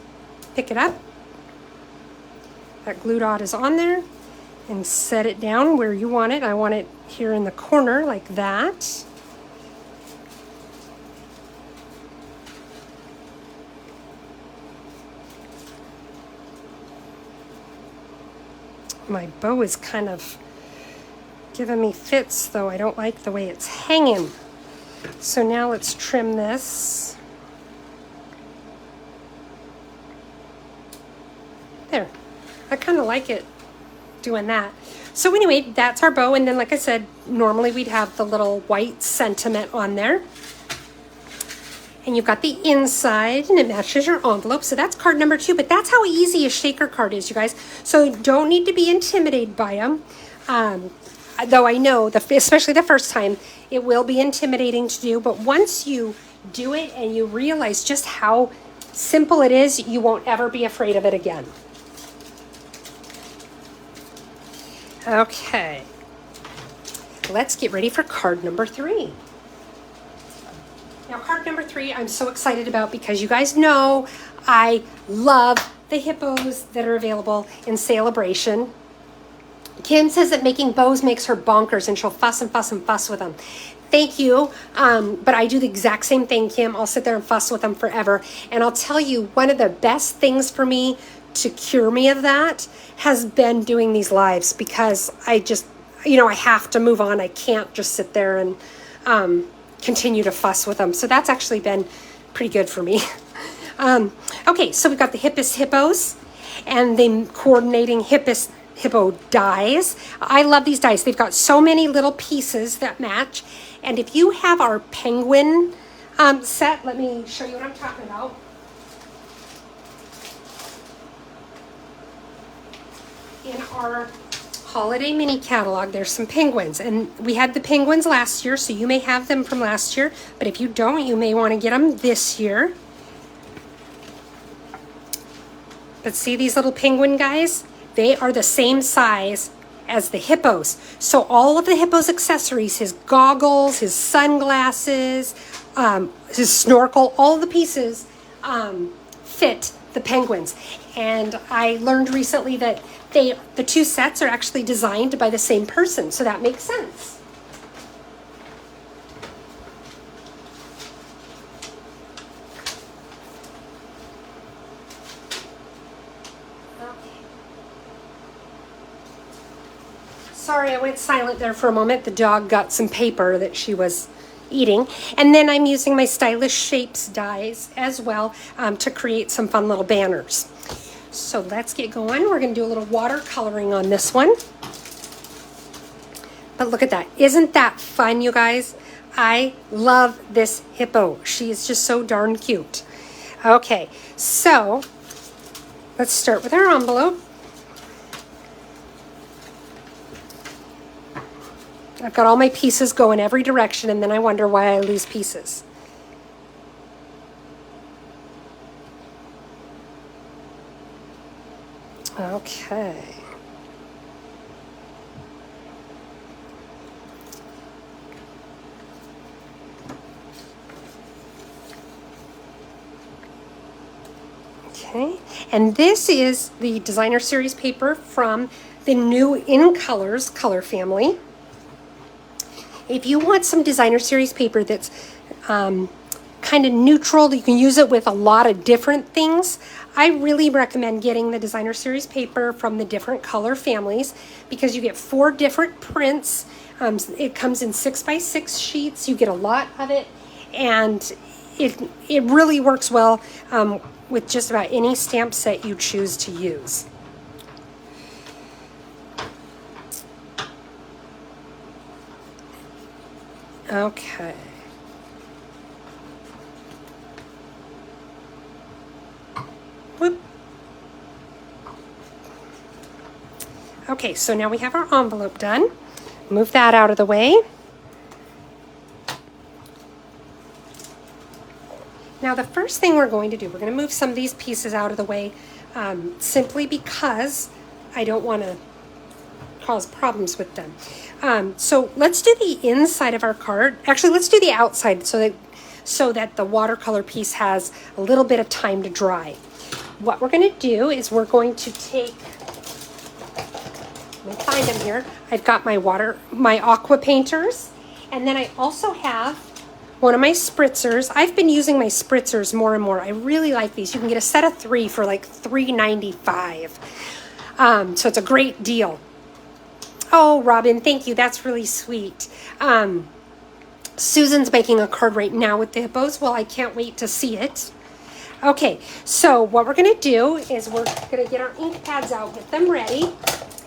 pick it up. That glue dot is on there, and set it down where you want it. I want it here in the corner like that. My bow is kind of giving me fits, though. I don't like the way it's hanging. So now let's trim this. There. I kind of like it doing that. So anyway, that's our bow. And then, like I said, normally we'd have the little white sentiment on there. And you've got the inside, and it matches your envelope. So that's card number 2. But that's how easy a shaker card is, you guys. So don't need to be intimidated by them. Though I know, especially the first time, it will be intimidating to do. But once you do it and you realize just how simple it is, you won't ever be afraid of it again. Okay. Let's get ready for card number 3. Now, card number 3, I'm so excited about because you guys know I love the hippos that are available in Celebration. Kim says that making bows makes her bonkers and she'll fuss and fuss and fuss with them. Thank you. But I do the exact same thing, Kim. I'll sit there and fuss with them forever. And I'll tell you, one of the best things for me to cure me of that has been doing these lives because I just, I have to move on. I can't just sit there and continue to fuss with them. So that's actually been pretty good for me. Okay, so we've got the hippos. and the coordinating hippo dies. I love these dies. They've got so many little pieces that match. And if you have our penguin set, let me show you what I'm talking about. In our holiday mini catalog, there's some penguins, and we had the penguins last year, so you may have them from last year, but if you don't, you may want to get them this year. But see these little penguin guys? They are the same size as the hippos. So all of the hippo's accessories, his goggles, his sunglasses, his snorkel, all the pieces fit the penguins. And I learned recently that the two sets are actually designed by the same person, so that makes sense. Sorry, I went silent there for a moment. The dog got some paper that she was eating. And then I'm using my Stylish Shapes dies as well to create some fun little banners. So let's get going. We're going to do a little watercoloring on this one. But look at that. Isn't that fun, you guys? I love this hippo. She is just so darn cute. Okay, so let's start with our envelope. I've got all my pieces going every direction, and then I wonder why I lose pieces. Okay. Okay, and this is the Designer Series paper from the new In Colors color family. If you want some Designer Series paper that's kind of neutral, you can use it with a lot of different things, I really recommend getting the Designer Series paper from the different color families because you get 4 different prints. It comes in 6x6 sheets. You get a lot of it, and it really works well with just about any stamp set you choose to use. Okay. Whoop. Okay, so now we have our envelope done. Move that out of the way. Now the first thing we're going to do, we're going to move some of these pieces out of the way simply because I don't want to cause problems with them. So let's do the inside of our card. Actually, let's do the outside so that the watercolor piece has a little bit of time to dry. What we're going to do is we're going to take, let me find them here. I've got my aqua painters, and then I also have one of my spritzers. I've been using my spritzers more and more. I really like these. You can get a set of 3 for like $3.95. So it's a great deal. Oh, Robin, thank you. That's really sweet. Susan's making a card right now with the hippos. Well, I can't wait to see it. Okay, so what we're going to do is we're going to get our ink pads out, get them ready.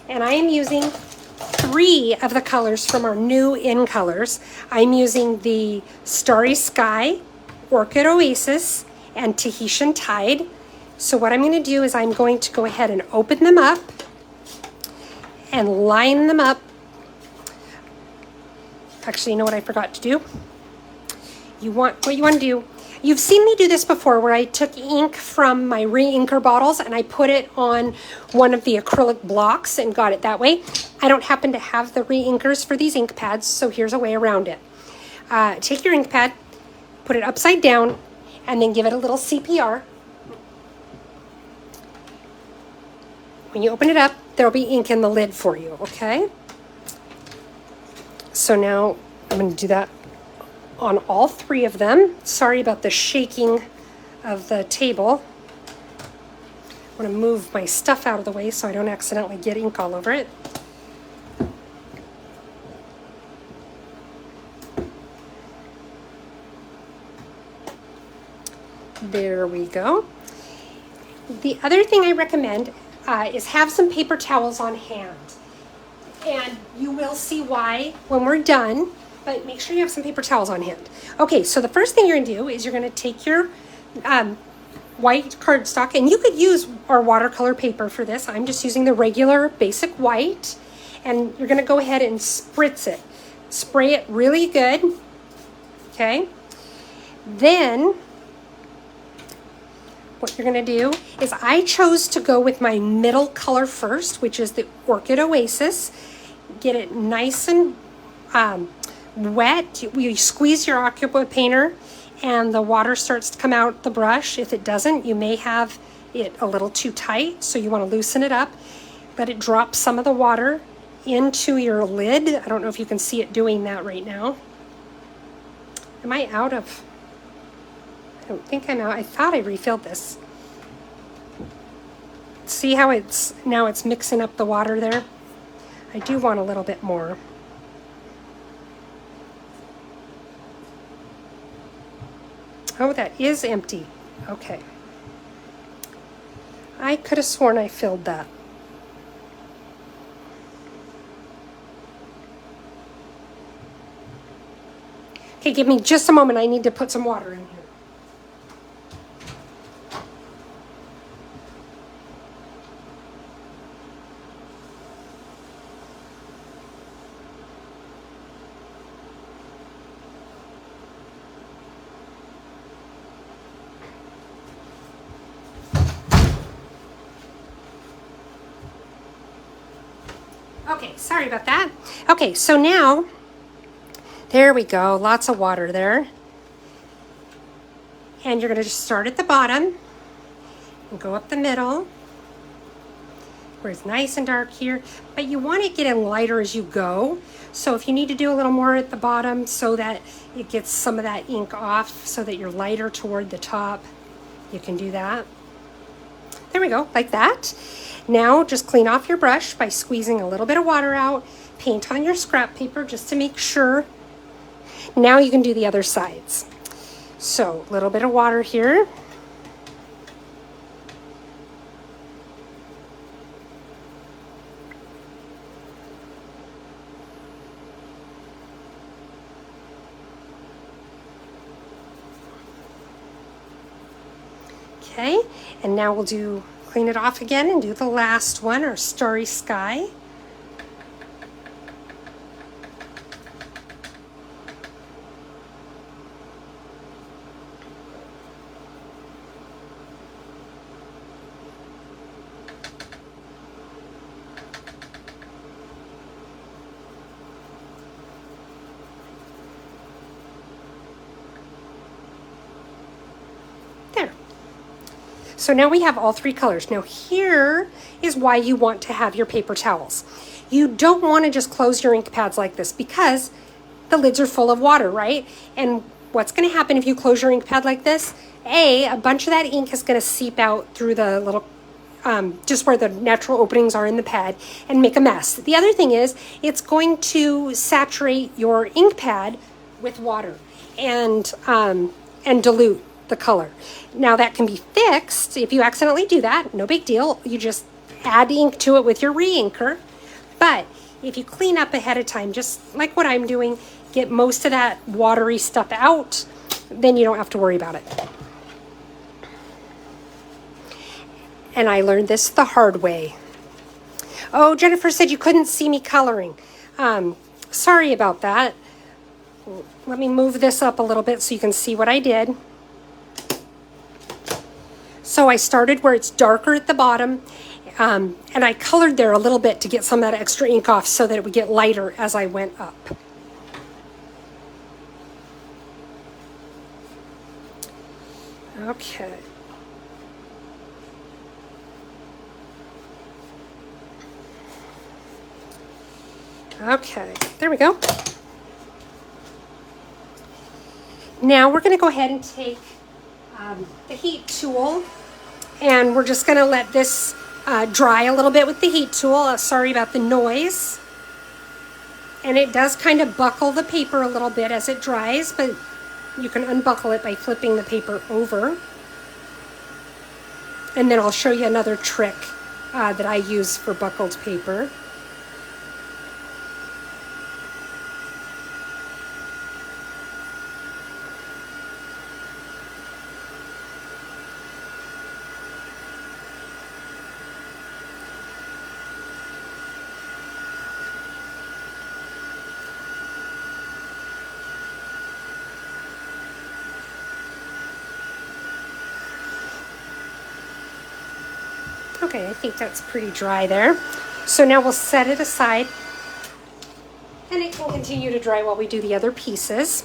And I am using 3 of the colors from our new In Colors. I'm using the Starry Sky, Orchid Oasis, and Tahitian Tide. So what I'm going to do is I'm going to go ahead and open them up and line them up. Actually, you know what I forgot to do? What you want to do, you've seen me do this before where I took ink from my re-inker bottles and I put it on one of the acrylic blocks and got it that way. I don't happen to have the re-inkers for these ink pads, so here's a way around it. Take your ink pad, put it upside down, and then give it a little CPR. When you open it up, there'll be ink in the lid for you, okay? So now I'm going to do that on all 3 of them. Sorry about the shaking of the table. I want to move my stuff out of the way so I don't accidentally get ink all over it. There we go. The other thing I recommend is have some paper towels on hand. And you will see why when we're done, but make sure you have some paper towels on hand. Okay, so the first thing you're gonna do is you're gonna take your white cardstock, and you could use our watercolor paper for this. I'm just using the regular basic white, and you're gonna go ahead and spritz it. Spray it really good, okay? Then what you're gonna do is I chose to go with my middle color first, which is the Orchid Oasis. Get it nice and wet. You squeeze your Aqua Painter and the water starts to come out the brush. If it doesn't, you may have it a little too tight, so you want to loosen it up. Let it drop some of the water into your lid. I don't know if you can see it doing that right now. Am I out of? I don't think I'm out. I thought I refilled this. See how it's mixing up the water there? I do want a little bit more. Oh, that is empty. Okay. I could have sworn I filled that. Okay, give me just a moment. I need to put some water in here. Okay, sorry about that. Okay, so now, there we go, lots of water there. And you're gonna just start at the bottom and go up the middle, where it's nice and dark here, but you want it getting lighter as you go. So if you need to do a little more at the bottom so that it gets some of that ink off so that you're lighter toward the top, you can do that. There we go, like that. Now just clean off your brush by squeezing a little bit of water out, paint on your scrap paper just to make sure. Now you can do the other sides. So a little bit of water here. Okay, and now we'll clean it off again and do the last one, our Starry Sky. There. So now we have all three colors. Now here is why you want to have your paper towels. You don't want to just close your ink pads like this because the lids are full of water, right? And what's going to happen if you close your ink pad like this? A bunch of that ink is going to seep out through the little, just where the natural openings are in the pad and make a mess. The other thing is it's going to saturate your ink pad with water and dilute the color. Now that can be fixed if you accidentally do that, no big deal. You just add ink to it with your re-inker. But if you clean up ahead of time, just like what I'm doing, get most of that watery stuff out, then you don't have to worry about it. And I learned this the hard way. Oh, Jennifer said you couldn't see me coloring. Sorry about that. Let me move this up a little bit so you can see what I did. So I started where it's darker at the bottom, and I colored there a little bit to get some of that extra ink off so that it would get lighter as I went up. Okay. Okay, there we go. Now we're going to go ahead and take the heat tool, and we're just going to let this dry a little bit with the heat tool. Sorry about the noise. And it does kind of buckle the paper a little bit as it dries, but you can unbuckle it by flipping the paper over. And then I'll show you another trick that I use for buckled paper. Okay, I think that's pretty dry there. So now we'll set it aside and it can continue to dry while we do the other pieces.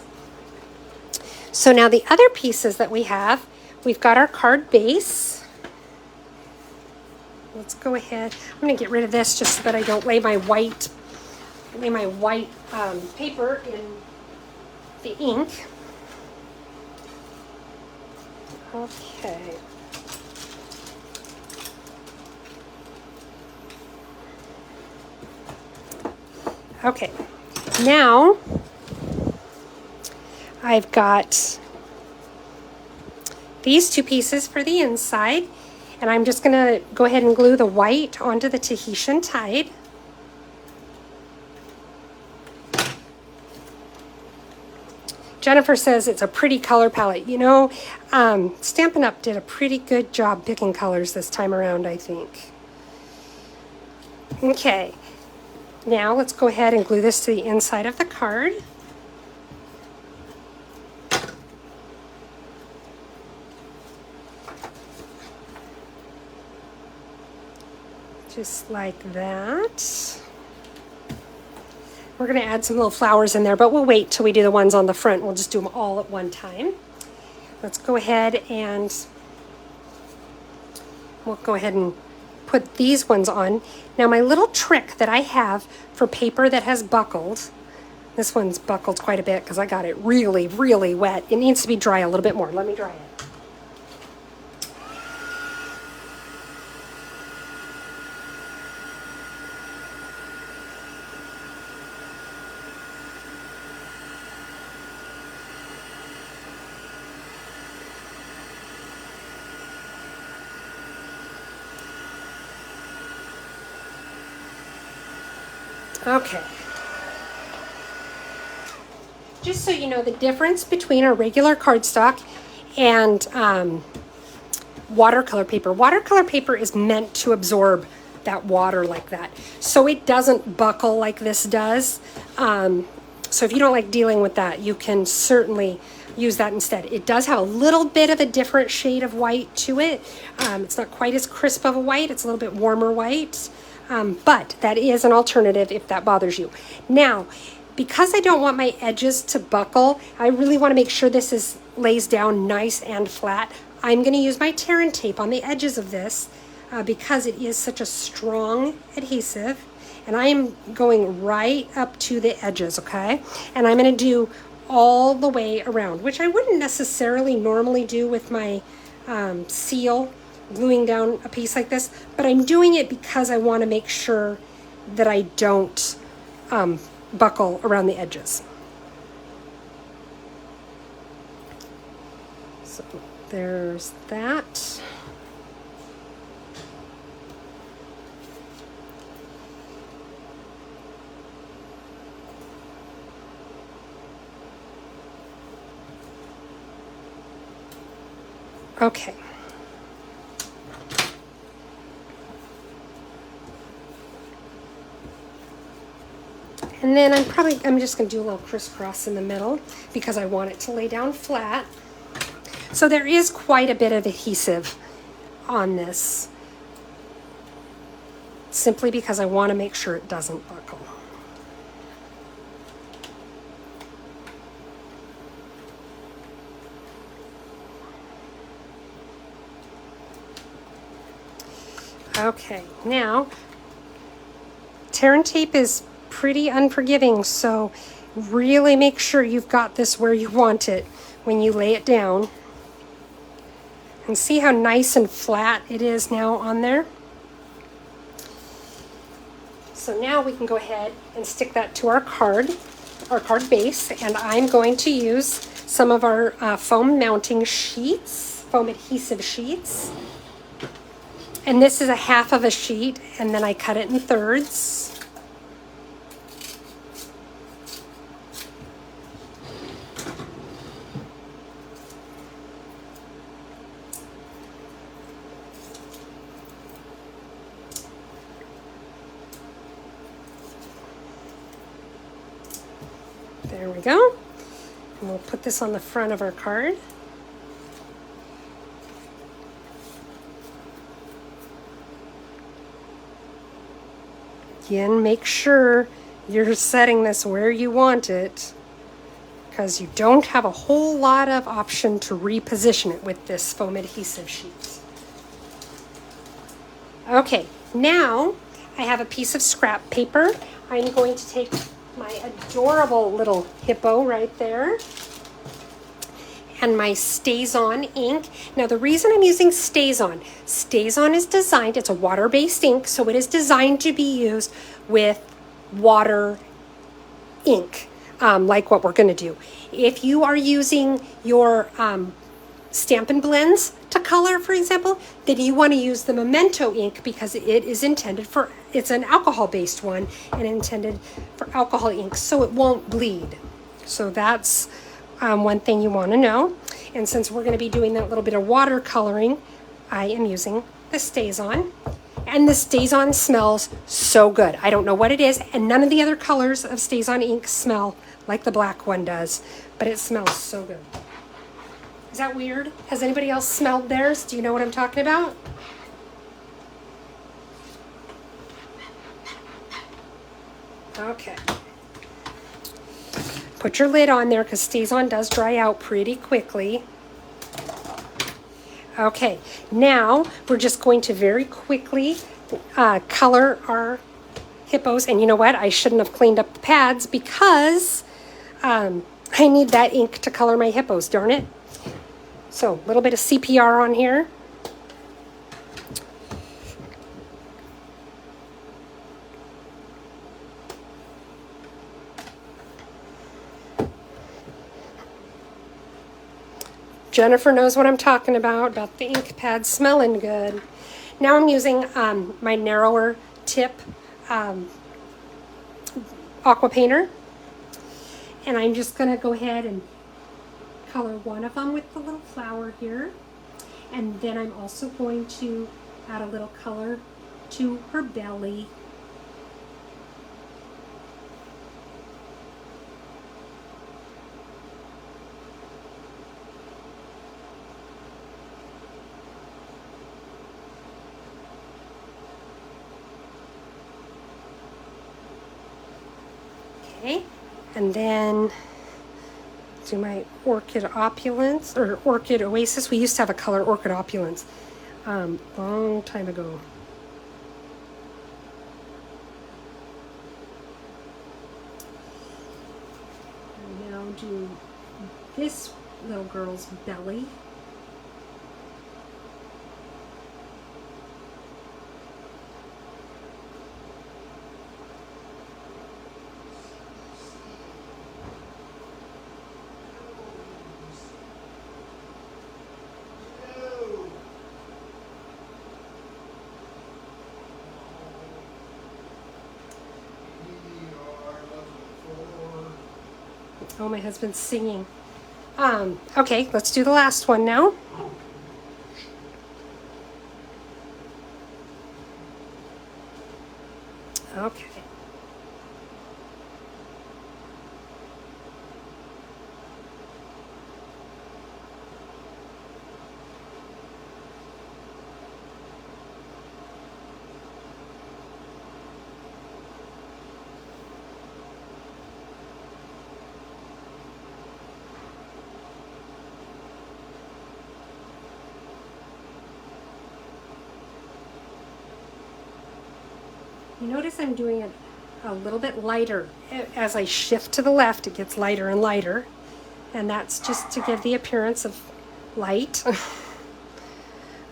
So now the other pieces that we have, we've got our card base. Let's go ahead. I'm going to get rid of this just so that I don't lay my white paper in the ink. Okay. Okay, now I've got these two pieces for the inside, and I'm just going to go ahead and glue the white onto the Tahitian Tide. Jennifer says it's a pretty color palette. You know, Stampin' Up! Did a pretty good job picking colors this time around, I think. Okay. Now let's go ahead and glue this to the inside of the card. Just like that. We're going to add some little flowers in there, but we'll wait till we do the ones on the front. We'll just do them all at one time. Let's go ahead and we'll go ahead and put these ones on. Now my little trick that I have for paper that has buckled, this one's buckled quite a bit because I got it really, really wet. It needs to be dry a little bit more. Let me dry it. Okay. Just so you know, the difference between our regular cardstock and watercolor paper. Watercolor paper is meant to absorb that water like that, so it doesn't buckle like this does. So if you don't like dealing with that, you can certainly use that instead. It does have a little bit of a different shade of white to it. It's not quite as crisp of a white. It's a little bit warmer white. But that is an alternative if that bothers you. Now, because I don't want my edges to buckle, I really want to make sure this lays down nice and flat. I'm going to use my tear and tape on the edges of this because it is such a strong adhesive. And I am going right up to the edges, okay? And I'm going to do all the way around, which I wouldn't necessarily normally do with my seal, gluing down a piece like this, but I'm doing it because I want to make sure that I don't buckle around the edges. So there's that. Okay. And then I'm just going to do a little crisscross in the middle because I want it to lay down flat. So there is quite a bit of adhesive on this, simply because I want to make sure it doesn't buckle. Okay, now tear and tape is pretty unforgiving, so really make sure you've got this where you want it when you lay it down. And see how nice and flat it is now on there? So now we can go ahead and stick that to our card base, and I'm going to use some of our foam mounting sheets, foam adhesive sheets. And this is a half of a sheet, and then I cut it in thirds. There we go. And we'll put this on the front of our card. Again, make sure you're setting this where you want it, because you don't have a whole lot of option to reposition it with this foam adhesive sheet. Okay, now I have a piece of scrap paper. I'm going to take my adorable little hippo right there and my StazOn ink. Now the reason I'm using StazOn is designed, it's a water-based ink, so it is designed to be used with water ink, like what we're gonna do. If you are using your Stampin' Blends to color, for example, then you want to use the Memento ink because it is intended for, it's an alcohol-based one and intended for alcohol ink, so it won't bleed. So that's one thing you want to know. And since we're going to be doing that little bit of watercoloring, I am using the StazOn. And the StazOn smells so good. I don't know what it is, and none of the other colors of StazOn ink smell like the black one does, but it smells so good. Is that weird? Has anybody else smelled theirs? Do you know what I'm talking about? Okay. Put your lid on there because StazOn does dry out pretty quickly. Okay, now we're just going to very quickly color our hippos. And you know what? I shouldn't have cleaned up the pads because I need that ink to color my hippos, darn it. So a little bit of CPR on here. Jennifer knows what I'm talking about the ink pad smelling good. Now I'm using my narrower tip aqua painter. And I'm just gonna go ahead and color one of them with the little flower here. And then I'm also going to add a little color to her belly. Okay, and then do my Orchid Opulence, or Orchid Oasis. We used to have a color Orchid Opulence long time ago. And now do this little girl's belly. Oh, my husband's singing. Okay, let's do the last one now. Okay. You notice I'm doing it a little bit lighter. As I shift to the left, it gets lighter and lighter. And that's just to give the appearance of light.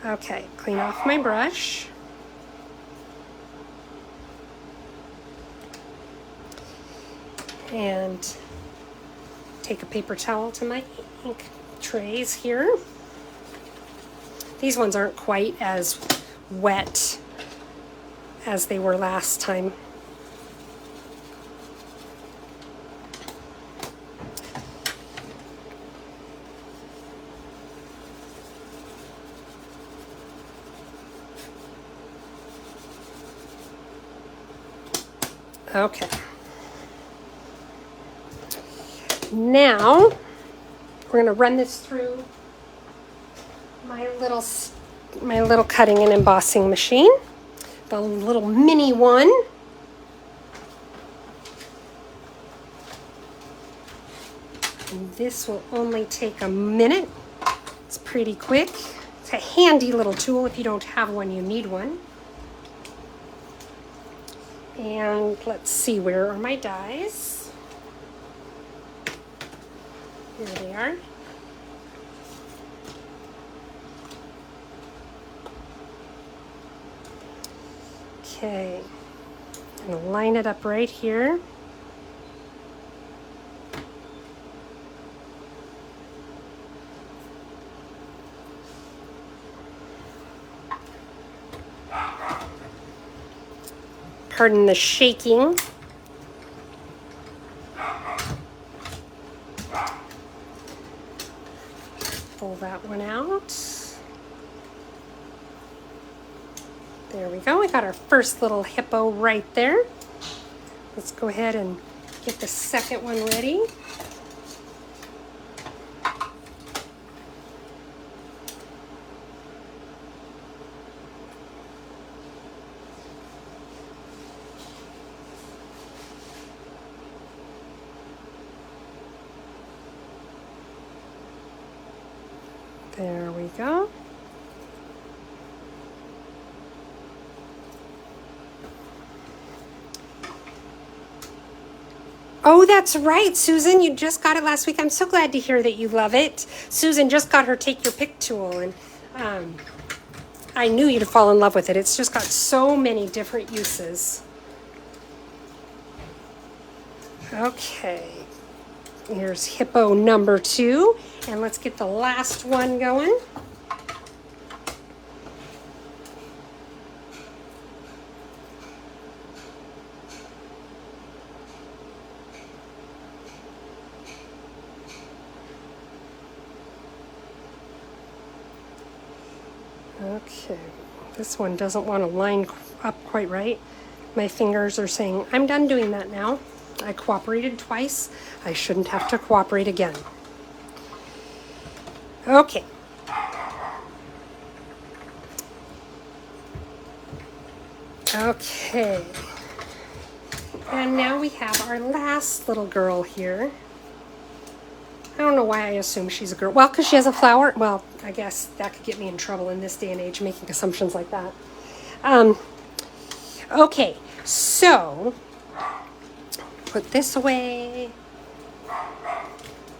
Okay, clean off my brush. And take a paper towel to my ink trays here. These ones aren't quite as wet as they were last time. Okay. Now we're going to run this through my little cutting and embossing machine, the little mini one. And this will only take a minute. It's pretty quick. It's a handy little tool. If you don't have one, you need one. And let's see, where are my dies? Here they are. Okay, I'm going to line it up right here. Pardon the shaking. Pull that one out. There we go. We got our first little hippo right there. Let's go ahead and get the second one ready. There we go. Oh, that's right, Susan. You just got it last week. I'm so glad to hear that you love it. Susan just got her Take Your Pick tool, and I knew you'd fall in love with it. It's just got so many different uses. Okay. Here's hippo number 2, and let's get the last one going. Okay, this one doesn't want to line up quite right. My fingers are saying, I'm done doing that now. I cooperated twice. I shouldn't have to cooperate again. Okay. Okay. And now we have our last little girl here. I don't know why I assume she's a girl. Well, because she has a flower. Well, I guess that could get me in trouble in this day and age, making assumptions like that. Okay, so put this away.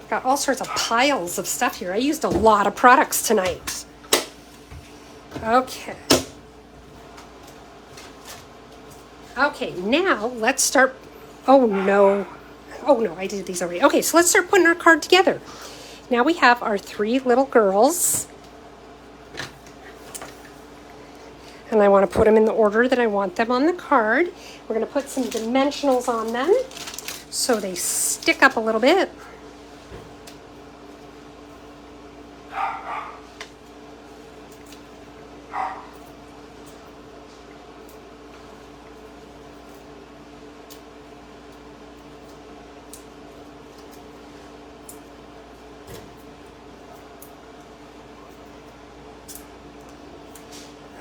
Got all sorts of piles of stuff here. I used a lot of products tonight. Okay. Okay, now let's start. Oh no, I did these already. Okay, so let's start putting our card together. Now we have our 3 little girls. And I want to put them in the order that I want them on the card. We're going to put some dimensionals on them so they stick up a little bit.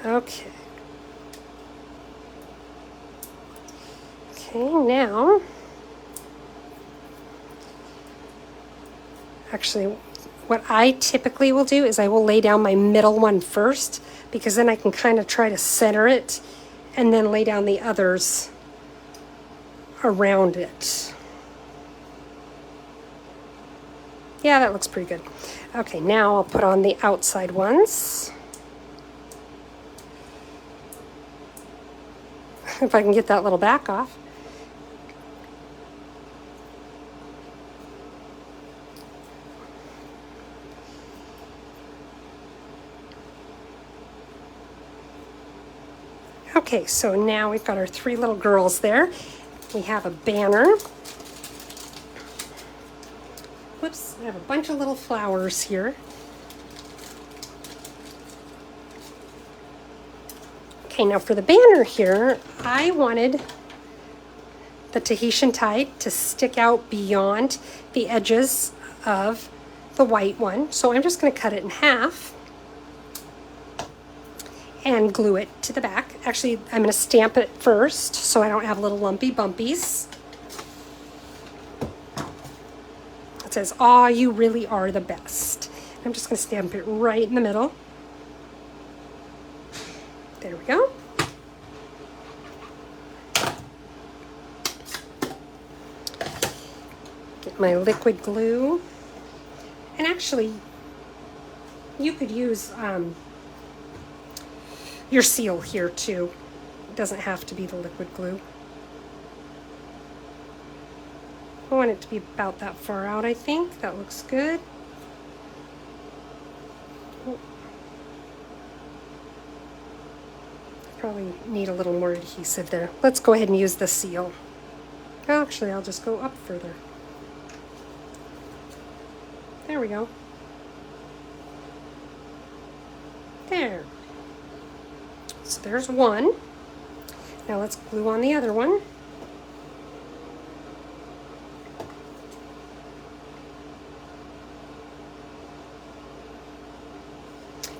Okay. Okay, now, actually, what I typically will do is I will lay down my middle one first, because then I can kind of try to center it and then lay down the others around it. Yeah, that looks pretty good. Okay, now I'll put on the outside ones. If I can get that little back off. Okay, so now we've got our 3 little girls there. We have a banner. Whoops, I have a bunch of little flowers here. Okay, now for the banner here, I wanted the Tahitian tide to stick out beyond the edges of the white one. So I'm just going to cut it in half and glue it to the back. Actually, I'm going to stamp it first so I don't have little lumpy bumpies. It says, "Aw, you really are the best." I'm just going to stamp it right in the middle. There we go. Get my liquid glue. And actually, you could use your seal here too. It doesn't have to be the liquid glue. I want it to be about that far out, I think. That looks good. Probably need a little more adhesive there. Let's go ahead and use the seal. Actually, I'll just go up further. There we go. There. So there's one. Now let's glue on the other one.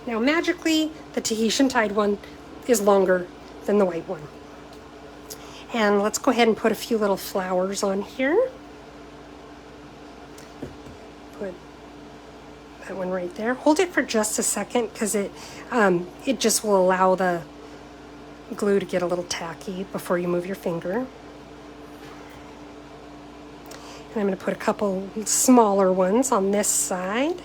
Now magically, the Tahitian tide one is longer than the white one. And let's go ahead and put a few little flowers on here. Put that one right there. Hold it for just a second because it just will allow the glue to get a little tacky before you move your finger. And I'm going to put a couple smaller ones on this side.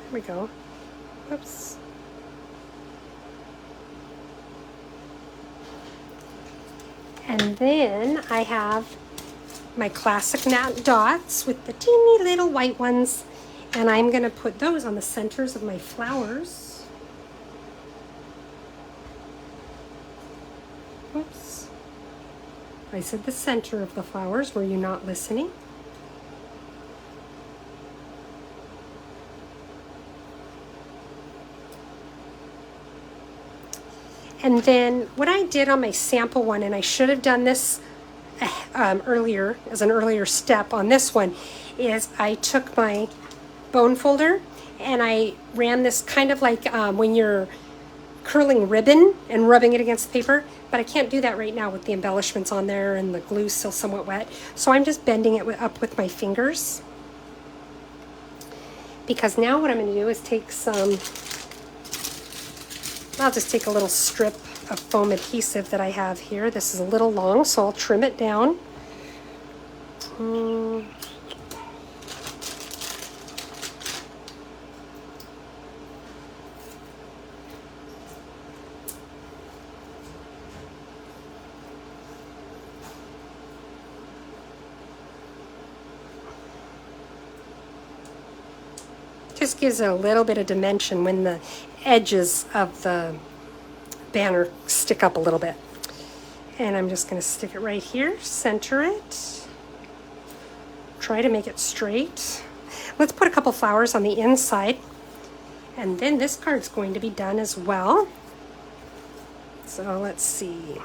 There we go. Oops. And then I have my classic matte dots with the teeny little white ones, and I'm going to put those on the centers of my flowers. Oops. I said the center of the flowers. Were you not listening? And then what I did on my sample one, and I should have done this earlier, as an earlier step on this one, is I took my bone folder and I ran this kind of like when you're curling ribbon and rubbing it against the paper, but I can't do that right now with the embellishments on there and the glue still somewhat wet. So I'm just bending it up with my fingers. Because now what I'm going to do is take some, I'll just take a little strip of foam adhesive that I have here. This is a little long, so I'll trim it down. Just gives it a little bit of dimension when the edges of the banner stick up a little bit. And I'm just going to stick it right here, center it, try to make it straight. Let's put a couple flowers on the inside, and then this card's going to be done as well. So let's see.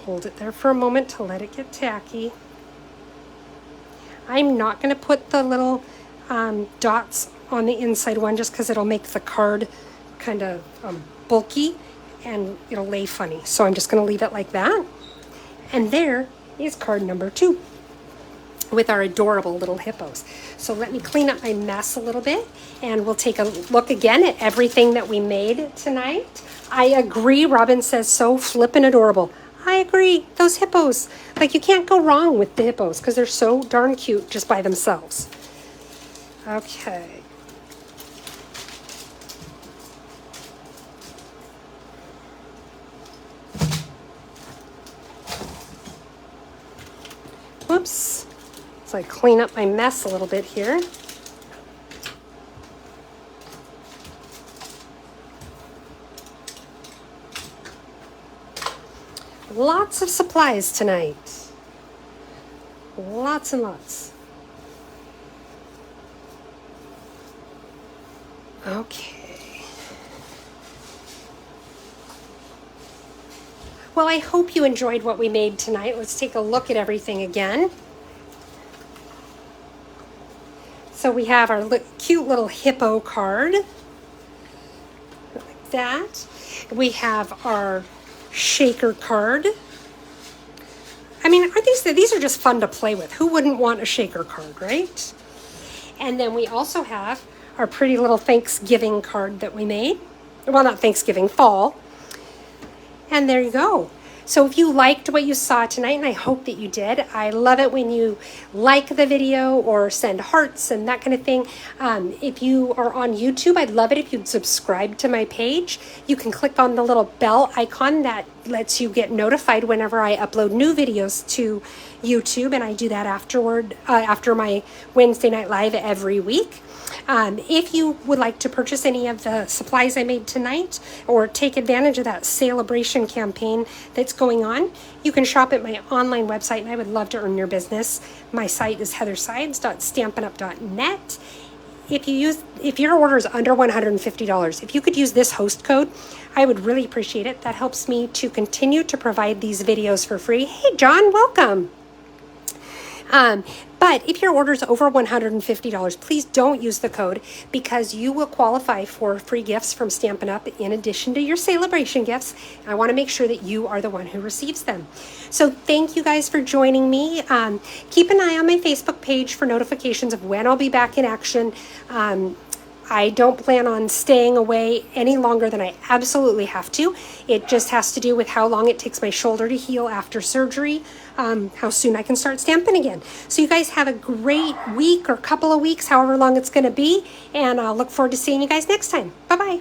Hold it there for a moment to let it get tacky. I'm not going to put the little dots on the inside one just because it'll make the card kind of bulky and it'll lay funny. So I'm just going to leave it like that. And there is card number 2 with our adorable little hippos. So let me clean up my mess a little bit and we'll take a look again at everything that we made tonight. I agree, Robin says so flippin' adorable. I agree. Those hippos, like you can't go wrong with the hippos because they're so darn cute just by themselves. Okay. Whoops. So I clean up my mess a little bit here. Lots of supplies tonight. Lots and lots. Okay. Well, I hope you enjoyed what we made tonight. Let's take a look at everything again. So we have our cute little hippo card. Like that. We have our shaker card. I mean, these are just fun to play with. Who wouldn't want a shaker card, right? And then we also have our pretty little Thanksgiving card that we made. Well, not Thanksgiving, fall. And there you go. So if you liked what you saw tonight, and I hope that you did, I love it when you like the video or send hearts and that kind of thing. If you are on YouTube, I'd love it if you'd subscribe to my page. You can click on the little bell icon that lets you get notified whenever I upload new videos to YouTube, and I do that after my Wednesday Night Live every week. If you would like to purchase any of the supplies I made tonight or take advantage of that celebration campaign that's going on, you can shop at my online website, and I would love to earn your business. My site is heathersides.stampinup.net. If your order is under $150, if you could use this host code, I would really appreciate it. That helps me to continue to provide these videos for free. Hey, John, welcome. But if your order is over $150, please don't use the code because you will qualify for free gifts from Stampin' Up! In addition to your celebration gifts. I want to make sure that you are the one who receives them. So thank you guys for joining me. Keep an eye on my Facebook page for notifications of when I'll be back in action. I don't plan on staying away any longer than I absolutely have to. It just has to do with how long it takes my shoulder to heal after surgery, how soon I can start stamping again. So you guys have a great week or couple of weeks, however long it's going to be, and I'll look forward to seeing you guys next time. Bye-bye.